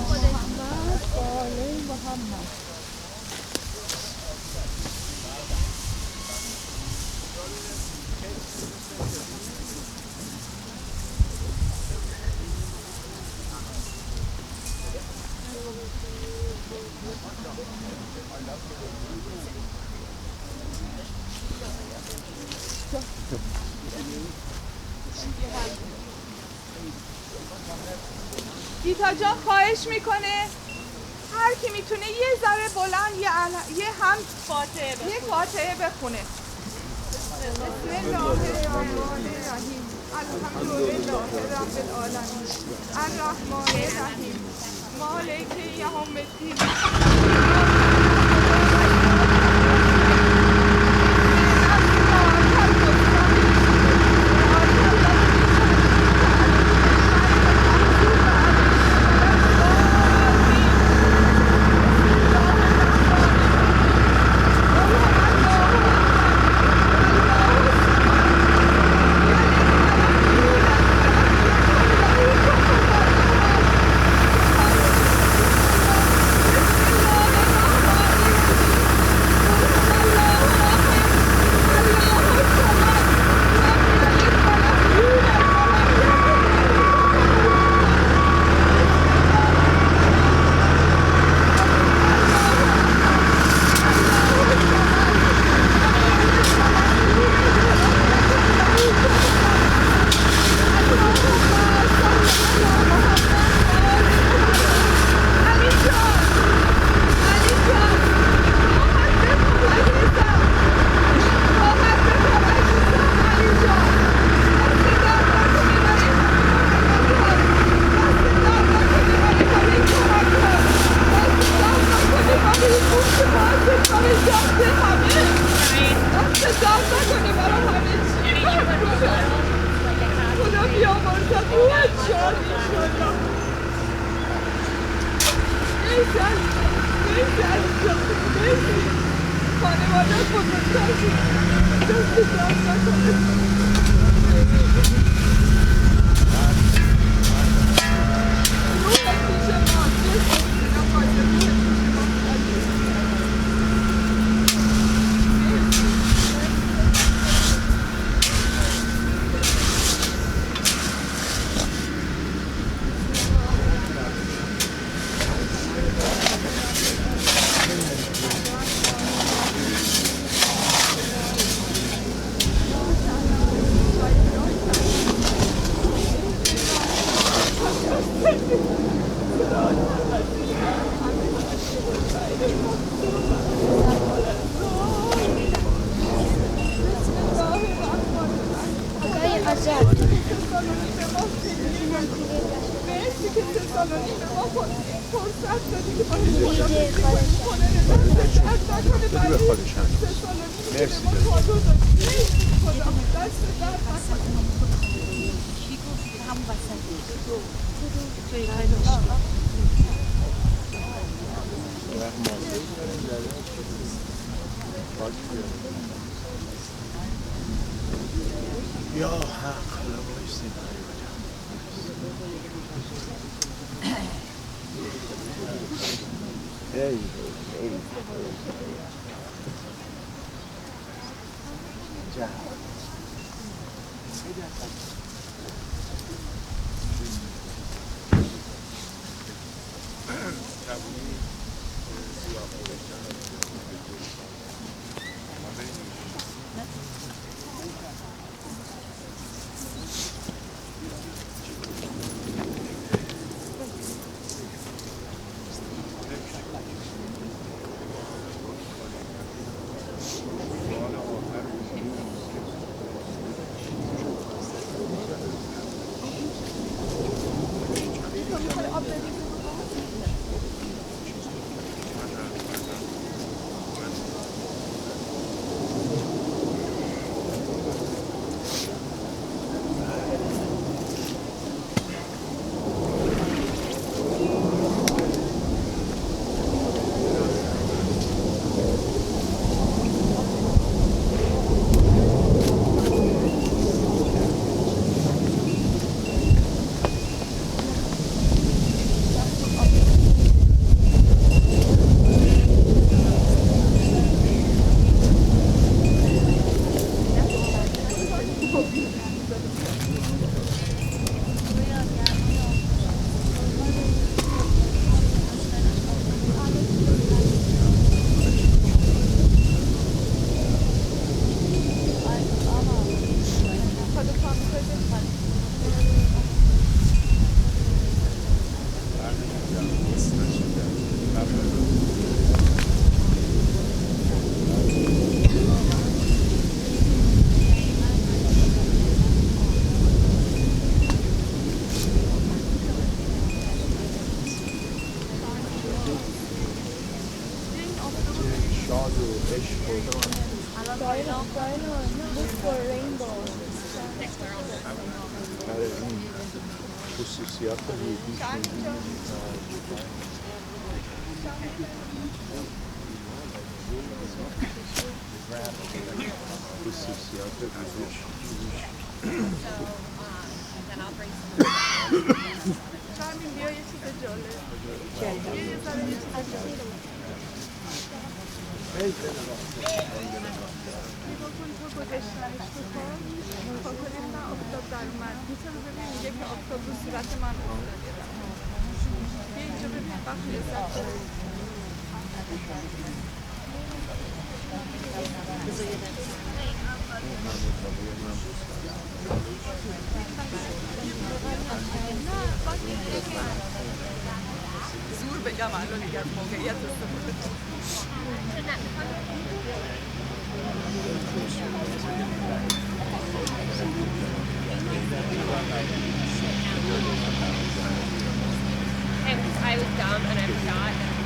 محمد آل محمد. گیتا جان خواهش میکنه هر کی میتونه یه ذره بلند یه هم فاتحه بخونه. بسم الله الرحمن الرحیم. الحمدلله رب العالمین الرحمن الرحیم مالک یوم الدین. یا حق حالا بایستیم ای شاد و عشق و برای این خصوصیات روحیش خصوصیات روحیش زور بگم الان دیگه از موقعیت استفاده I was dumb and I forgot.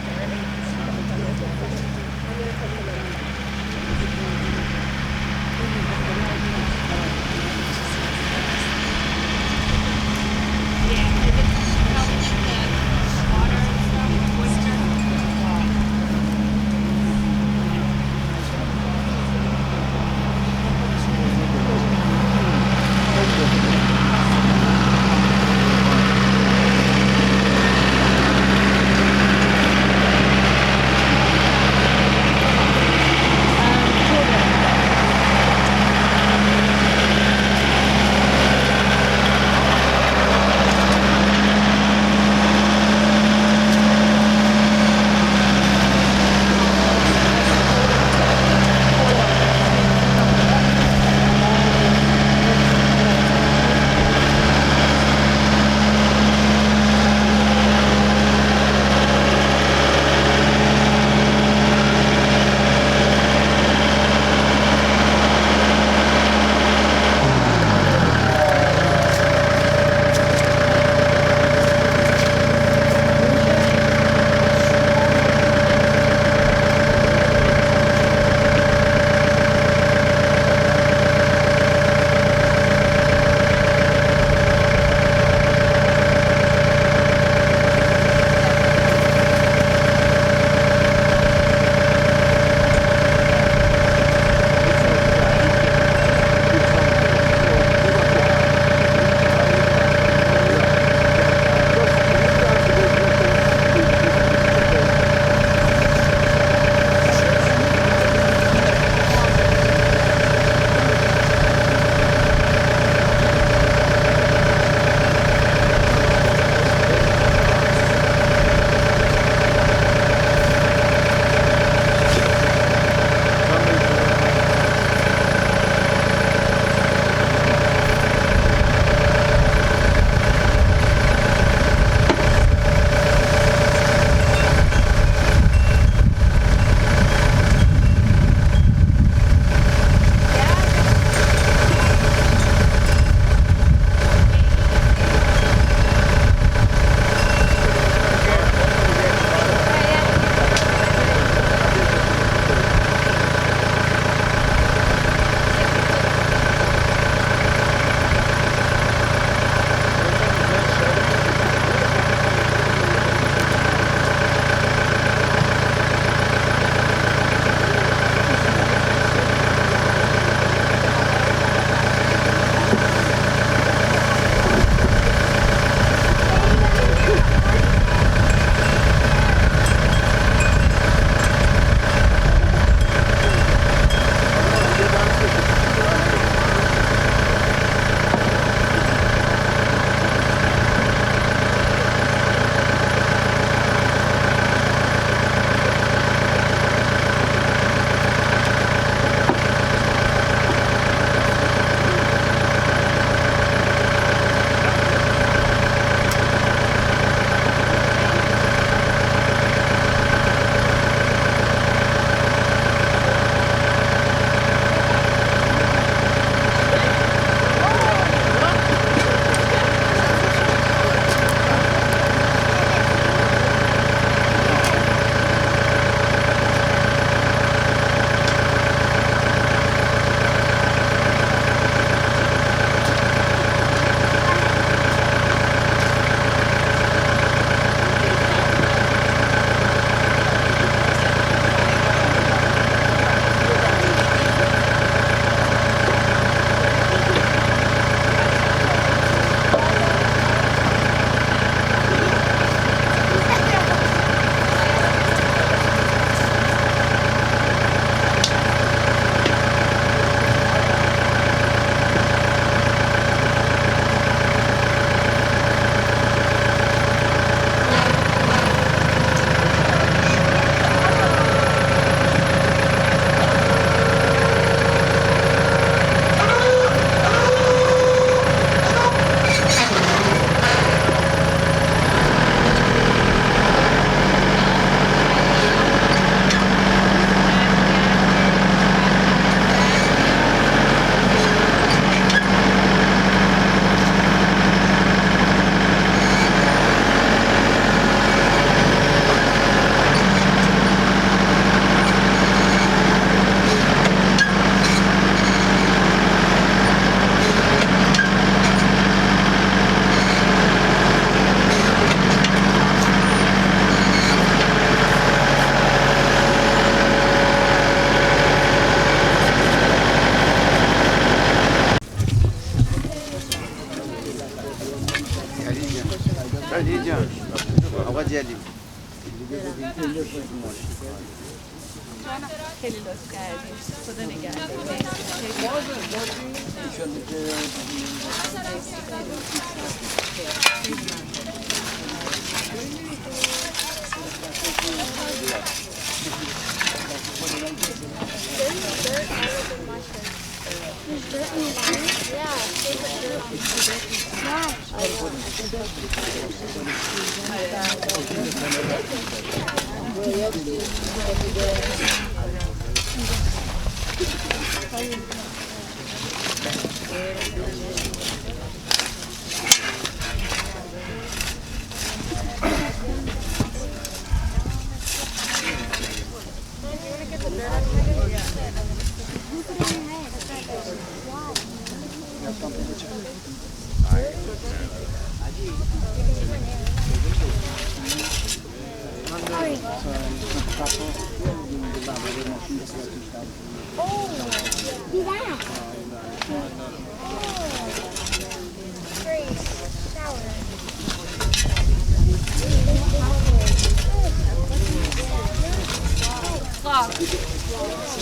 خیلی لطف کردی. خدا نگهدار.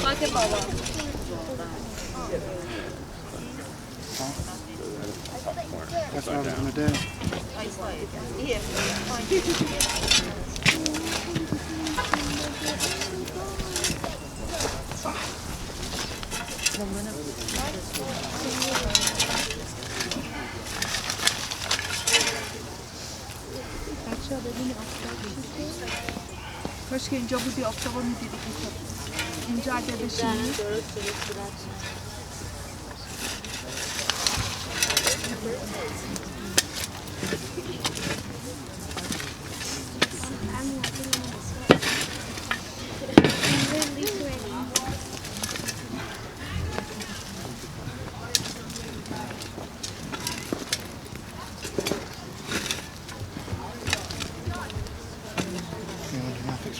خاک بابا. That's what I was gonna do. بچه ها ببینی آفتاب کاش که اینجا بودی آفتاب رو میدیدی که اینجا اگه بشینی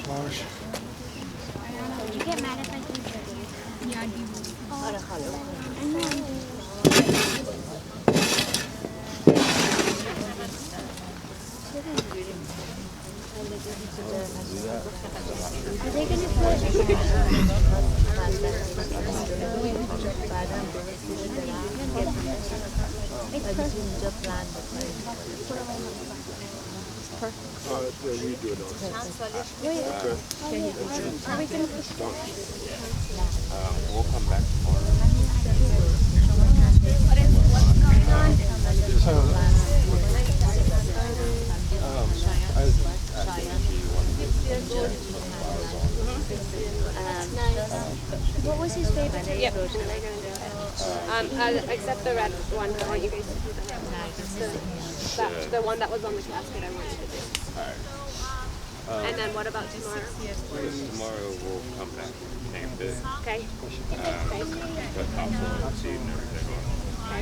Flowers. Would you get mad if I did that? Yeah, you Are they going to put... We do it on. We'll come back tomorrow. What was his favorite? Yep. Except the red one, I want you guys to do that. The one that was on the casket, I want you to do. And then what about tomorrow? Tomorrow we'll come back same day. Okay. Put topsoil and seed and everything on. I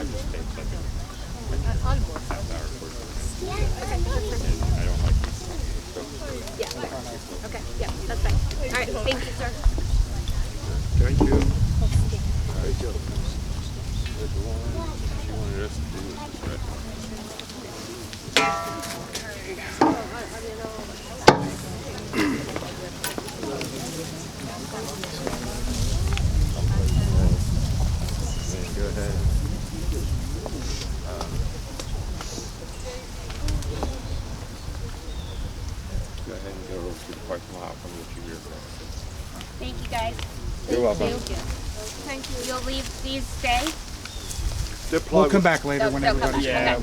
just take like a half-hour course. And I don't like these. Yeah. Okay. Yeah, that's fine. All right. Thank you, sir. Thank you. Great job. The one she wanted us to do was just right. Go ahead. Go ahead and go to the parking lot from what you hear from. Thank you, guys. You're welcome. Thank you. You'll leave these stay? We'll come back later They'll when come everybody's back.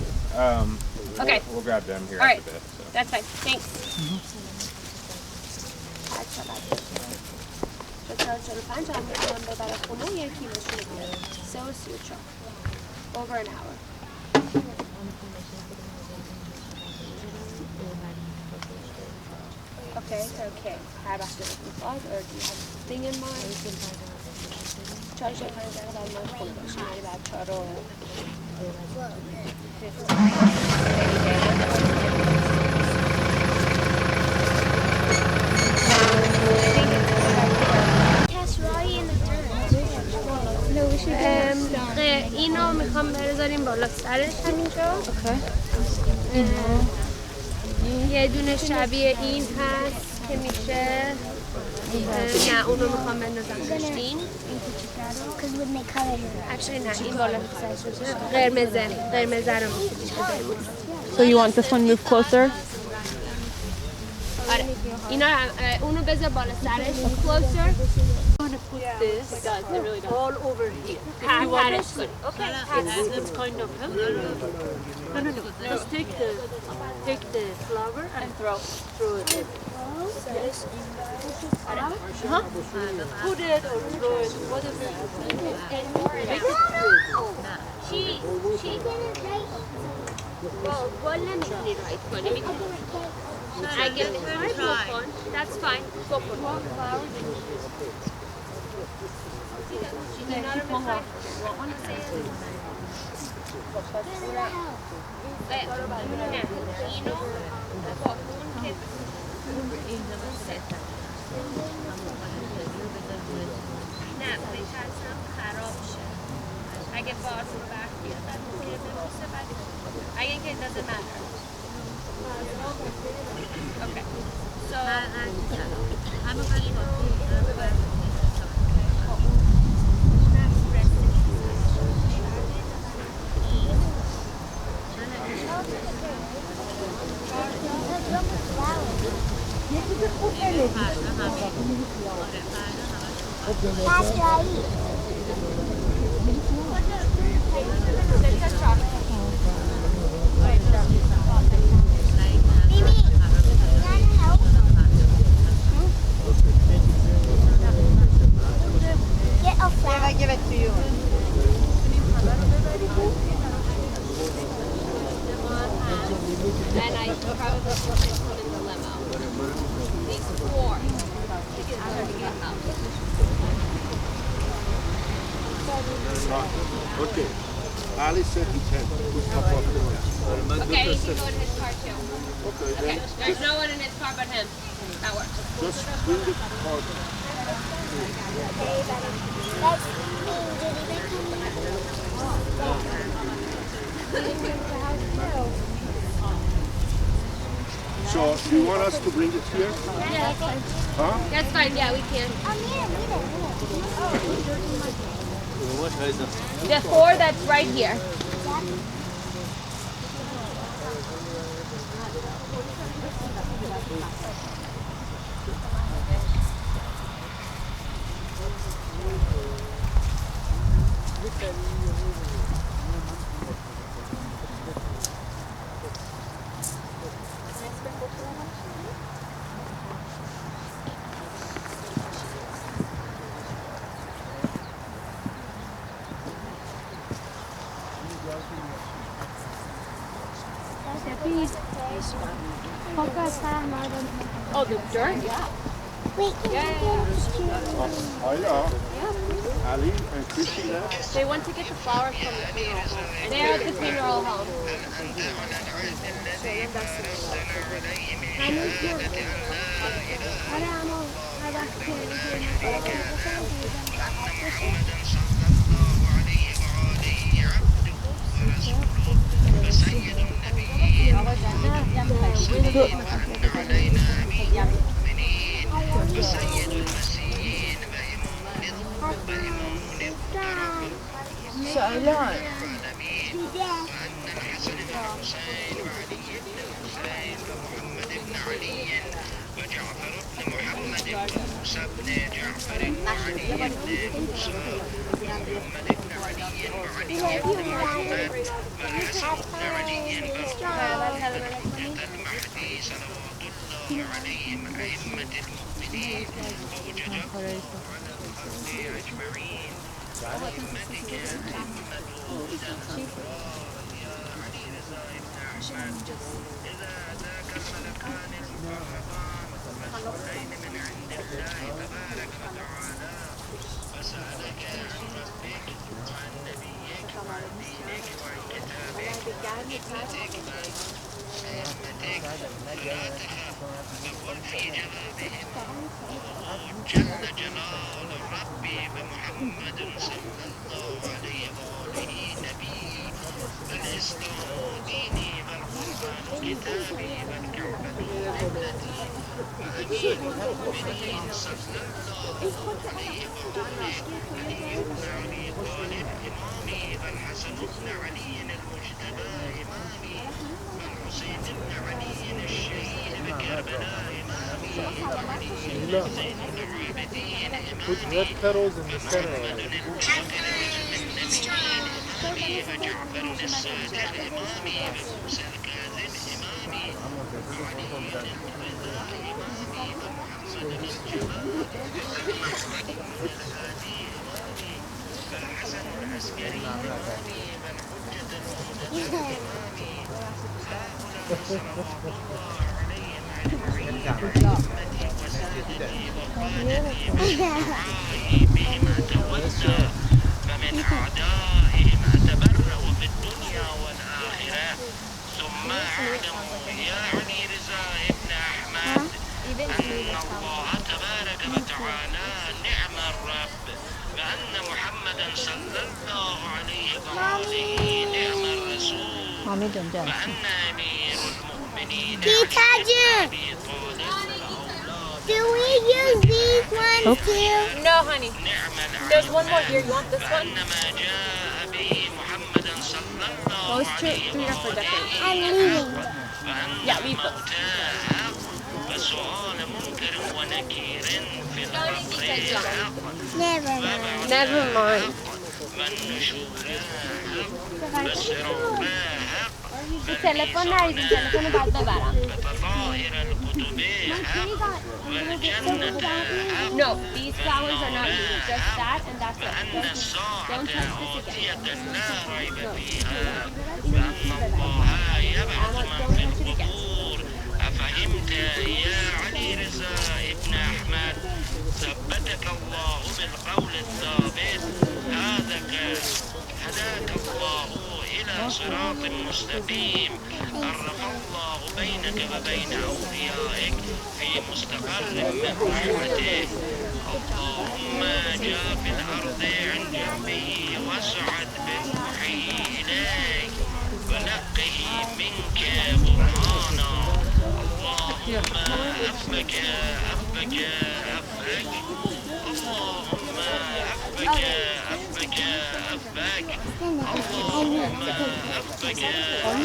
Okay. We'll grab them here All right. after this. So. That's fine. Thanks. Over an hour. Okay, okay. Have after the vlog, or do you have a thing in mind? Charge your hands out on my phone, but she made about Charo. Kasraei in the dirt. No, we should اینو میخوام بذاریم بالا سرش همینجا. Okay. یه دونه شبیه این هست که میشه نه اونو میخوام بندازم پشتین این Actually نه این بالا قرمزه رو میشه So you want this one moved closer? آره اینا اونو بذار بالا سرش closer This all over here. پرش کنی Okay. That's kind of healthy. No. Just take the flour and throw it in. Put it or throw it, whatever. چی؟ با نمیتونی رایت کنی اگه میخوای بکن that's fine بکن اینا رو بخوای نه اینو با اون که نه بترسم خراب شه اگه باز رو برد بیاد بعد ممکنه ببوسه بعد اگه اینکه it doesn't matter okay so I give it to you. and I probably put this one in the limo these four Okay. Ali said he can put top of the car. okay he can go in his car too Okay, okay then there's no one in his car but him that works just bring the car. So you want us to bring it here? yeah that's fine Huh? that's fine yeah we can the four that's right here oh the dirt yeah Wait, Oh yeah. Ali and Chrissy left. they went to get the flowers from the funeral home they're at the funeral home Put red petals in the center of it. فمن أعدائهم أتبرأ في الدنيا والآخرة ثم أعلموا يا عليرضا ابن أحمد أن الله تبارك وتعالى نعم الرب وأن محمدا صلى الله عليه وآله نعم الرسول وأن أمير المؤمنين علي بن أبي طالب Do we use these ones too? No, honey. There's one more here. You want this one? Those three are for decoration. I'm leaving. Yeah, leave those. Never mind. Never mind. تلفن نریدیم تلفن رو باید ببرم. No, these flowers are not needed. Just that and that's it. Don't touch this again. أفهمت يا عليرضا ابن أحمد ثبتك الله بالقول الثابت هداك الله إلى صراط مستقيم عرف الله بينك وبين أوليائك في مستقر من رحمته اللهم جاء في الأرض عن جنبه واصعد بروحه إليك ونقه منك برهانا اللهم أفك اللهم أفك اللهم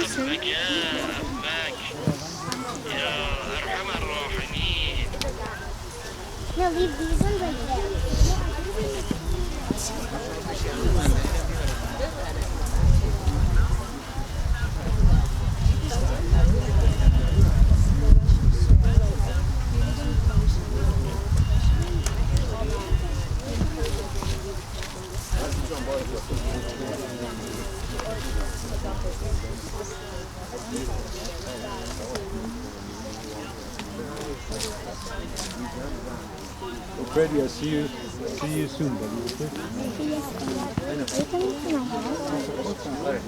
أفك يا أرحم الراحمين. No, leave these ones right there. Freddie, I'll see you soon, buddy. Okay?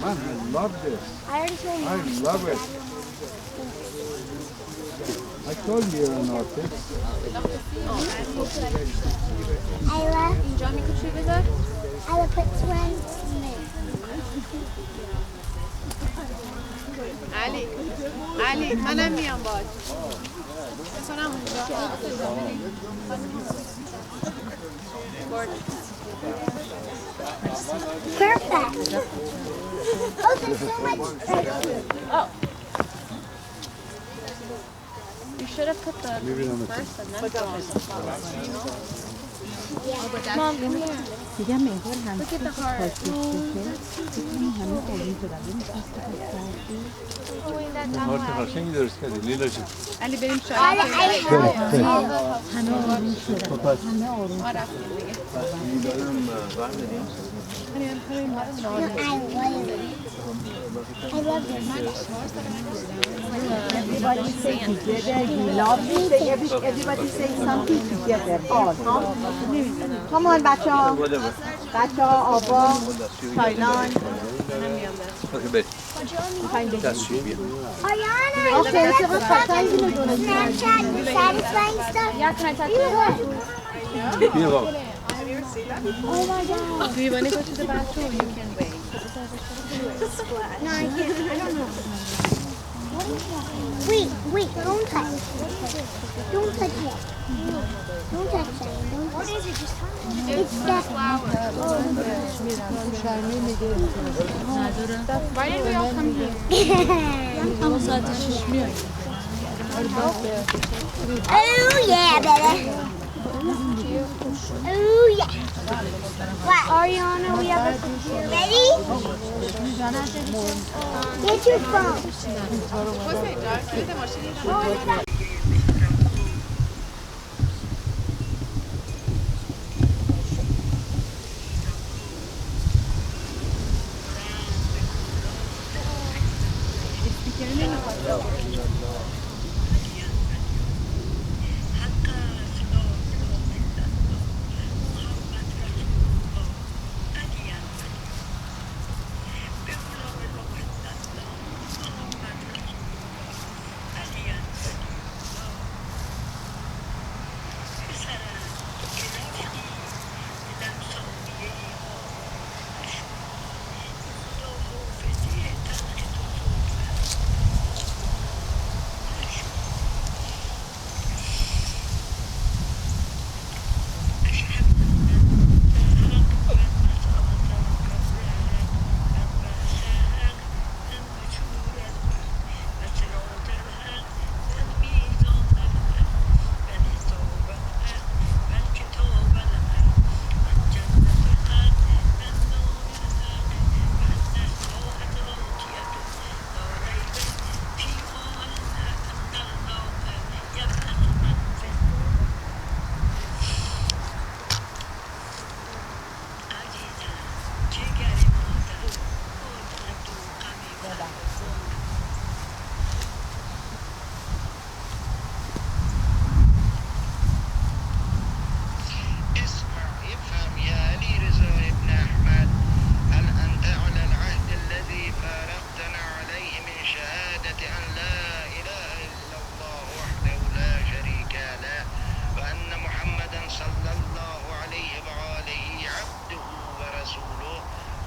Man, I love this. I already told you. I love it. I told you you're an artist. Ayla, Do you want me to contribute that? Ayla, put one in there. علی منم میام باهات بسونم اونجا Perfect. Oh, there's so much. Oh. You should have put the Leave it on the first and then drawn the flowers. Mom, come here. Look at the heart. قشنگی درست کردی لیلا جون. علی بریم I شاید I love this. Everybody say together, we love you. Everybody say something together. All, huh? Come on, بچه‌ها. بچه‌ها، آبا، تایلند. Ayana, Okay, چقدر قشنگی می‌دونه. Snapchat, satisfying stuff. Yeah, can I touch it? بیا بابا. Oh my God. Do you want to go to the bathroom? You can wait. No, I can't. I don't know. Wait, don't touch. Don't touch it. Don't touch it. What is it? Just it's that flower. Why did we all come here? Oh yeah, baby. Oh yeah. What? Ariana, we have a picture. Ready? Get your phone.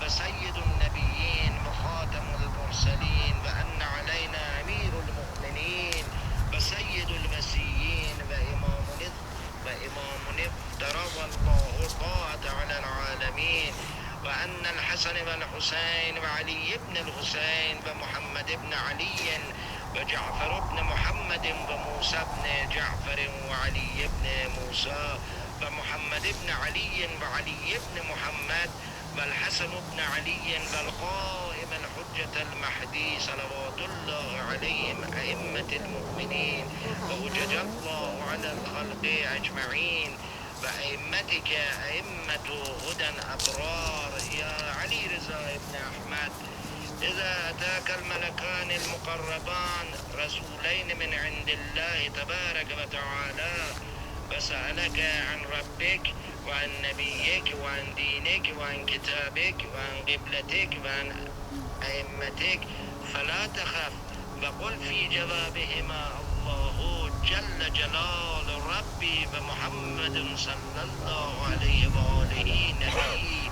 سيد النبيين وخاتم المرسلين وأن علينا أمير المؤمنين وسيد المسيحيين وإمام افترض الله الطاعة على العالمين وأن الحسن والحسين وعلي بن الحسين ومحمد بن علي وجعفر بن محمد وموسى بن جعفر وعلي بن موسى ومحمد بن علي وعلي بن محمد والحسن بن علي والقائم الحجة المهدي صلوات الله عليهم أئمة المؤمنين ووجج الله على الخلق أجمعين وأئمتك أئمة هدى أبرار يا علي رضا بن أحمد إذا أتاك الملكان المقربان رسولين من عند الله تبارك وتعالى وسألك عن ربك وعن نبيك وعن دينك وعن كتابك وعن قبلتك وعن أئمتك فلا تخف وقل في جوابهما الله جل جلال ربي ومحمد صلى الله عليه وآله نبي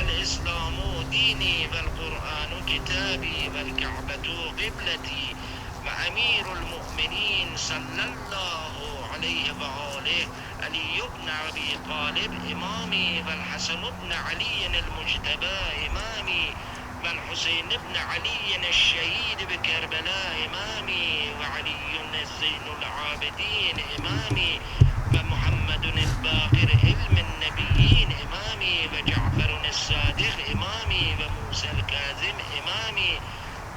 الإسلام ديني والقرآن كتابي والكعبة قبلتي وأمير المؤمنين صلى الله عليه وآله علي بن أبي طالب إمامي والحسن بن علي المجتبى إمامي والحسين بن علي الشهيد بكربلاء إمامي وعلي الزين العابدين إمامي ومحمد الباقر علم النبيين إمامي وجعفر الصادق إمامي وموسى الكاظم إمامي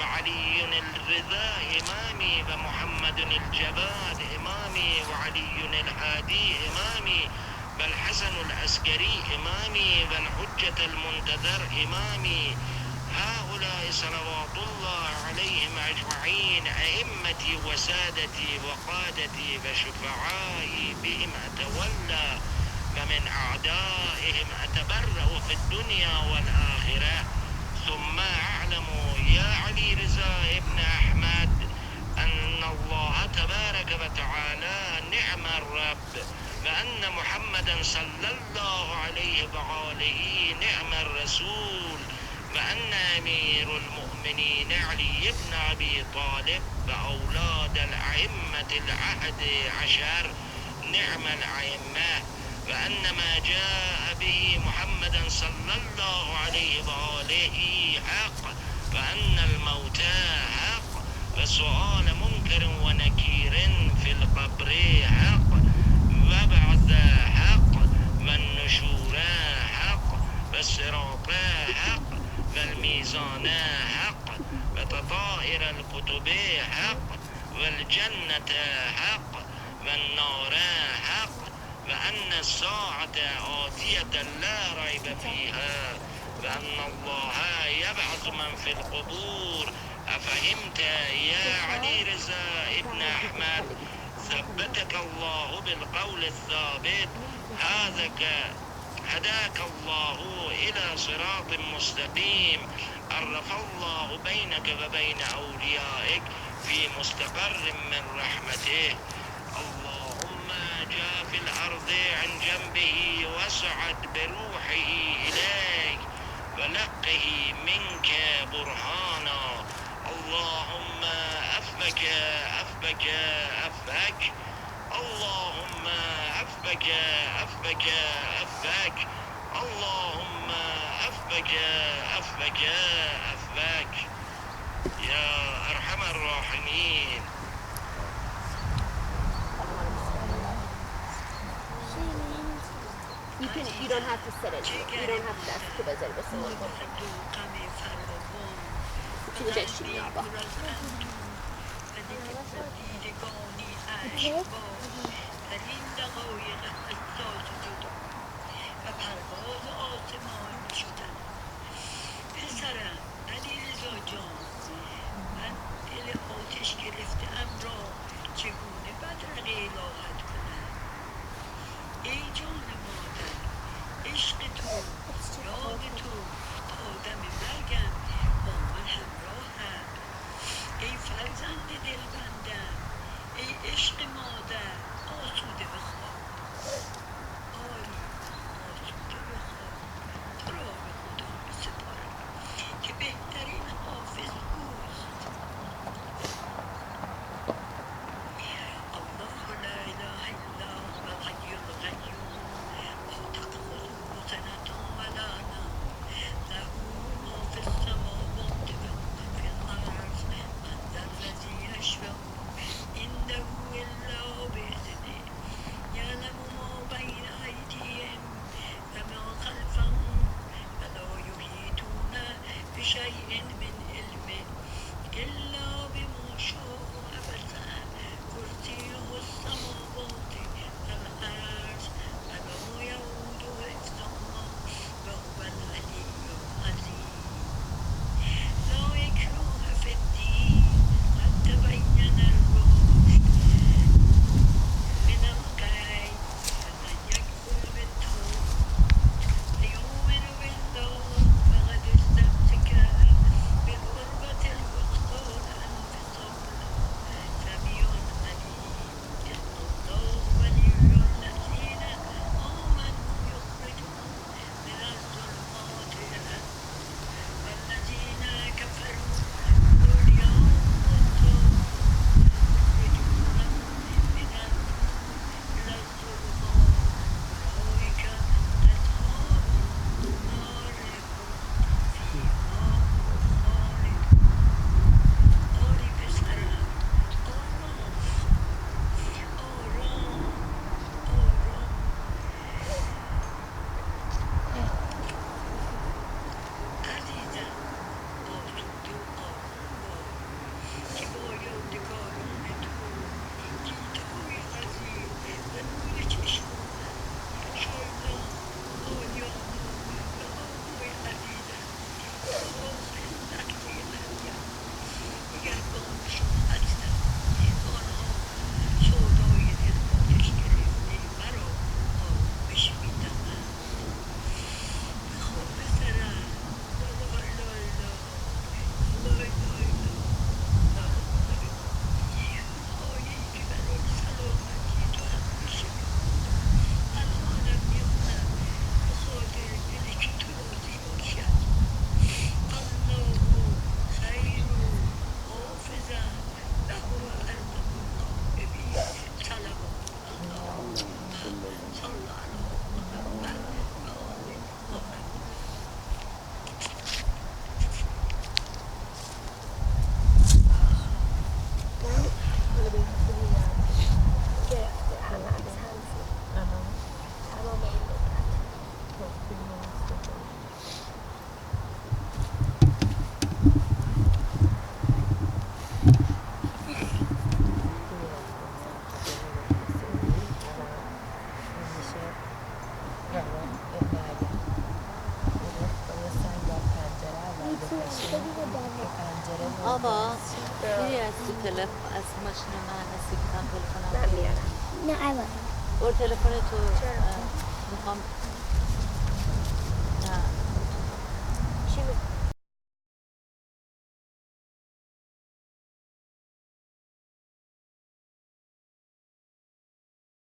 وعلي الرضا إمامي ومحمد الجواد إمامي وعلي الهادي إمامي والحسن العسكري إمامي والحجة المنتظر إمامي هؤلاء صلوات الله عليهم أجمعين أئمتي وسادتي وقادتي وشفعائي بهم أتولى ومن أعدائهم أتبرأ في الدنيا والآخرة ثم أعلم يا علي رضا ابن أحمد أن الله تبارك وتعالى نعم الرب وأن محمدا صلى الله عليه وآله نعم الرسول وأن أمير المؤمنين علي بن أبي طالب وأولاد الأئمة العهد عشر نعم الأئمة، وأن ما جاء به محمد صلى الله عليه وآله حق، وأن الموت حق، وسؤال منكر ونكير في القبر حق، وبعث حق، والنشور حق، والصراط حق، والميزان حق، وتطائر الكتب حق، والجنة حق، والنار حق، وأن الساعة آتية لا ريب فيها، وأن الله يبعث من في القبور. أفهمت يا علي رضا ابن أحمد؟ ثبتك الله بالقول الثابت. هداك الله إلى صراط مستقيم. عرف الله بينك وبين أوليائك في مستقر من رحمته. اللهم جاء في الأرض عن جنبه وصعد بروحه إليك ولقه منك برهانا. اللهم أفك أفك أفك، اللهم أفك أفك أفك، اللهم أفك أفك أفك يا أرحم الراحمين. You don't have to sit in. You don't have to ask بذاری بسه چی جشنی آبا پسرم علیرضا جان، من دل آتش گرفته‌ام را چگونه بدرقه راحت کنم؟ ای جان مادر، عشق تو، یاد تو تا دم مرگم با من همراهم. ای فرزند دلبندم، ای عشق مادر، آسوده بخواب. آری آسوده بخواب، تو را به خدا می‌سپارم که بهترین حافظ اوست. الله لا اله الا هو الحی القیوم آوا میری از تو تلفن از ماشین من از تلفنم نه ایوان برو تلفن تو میخوام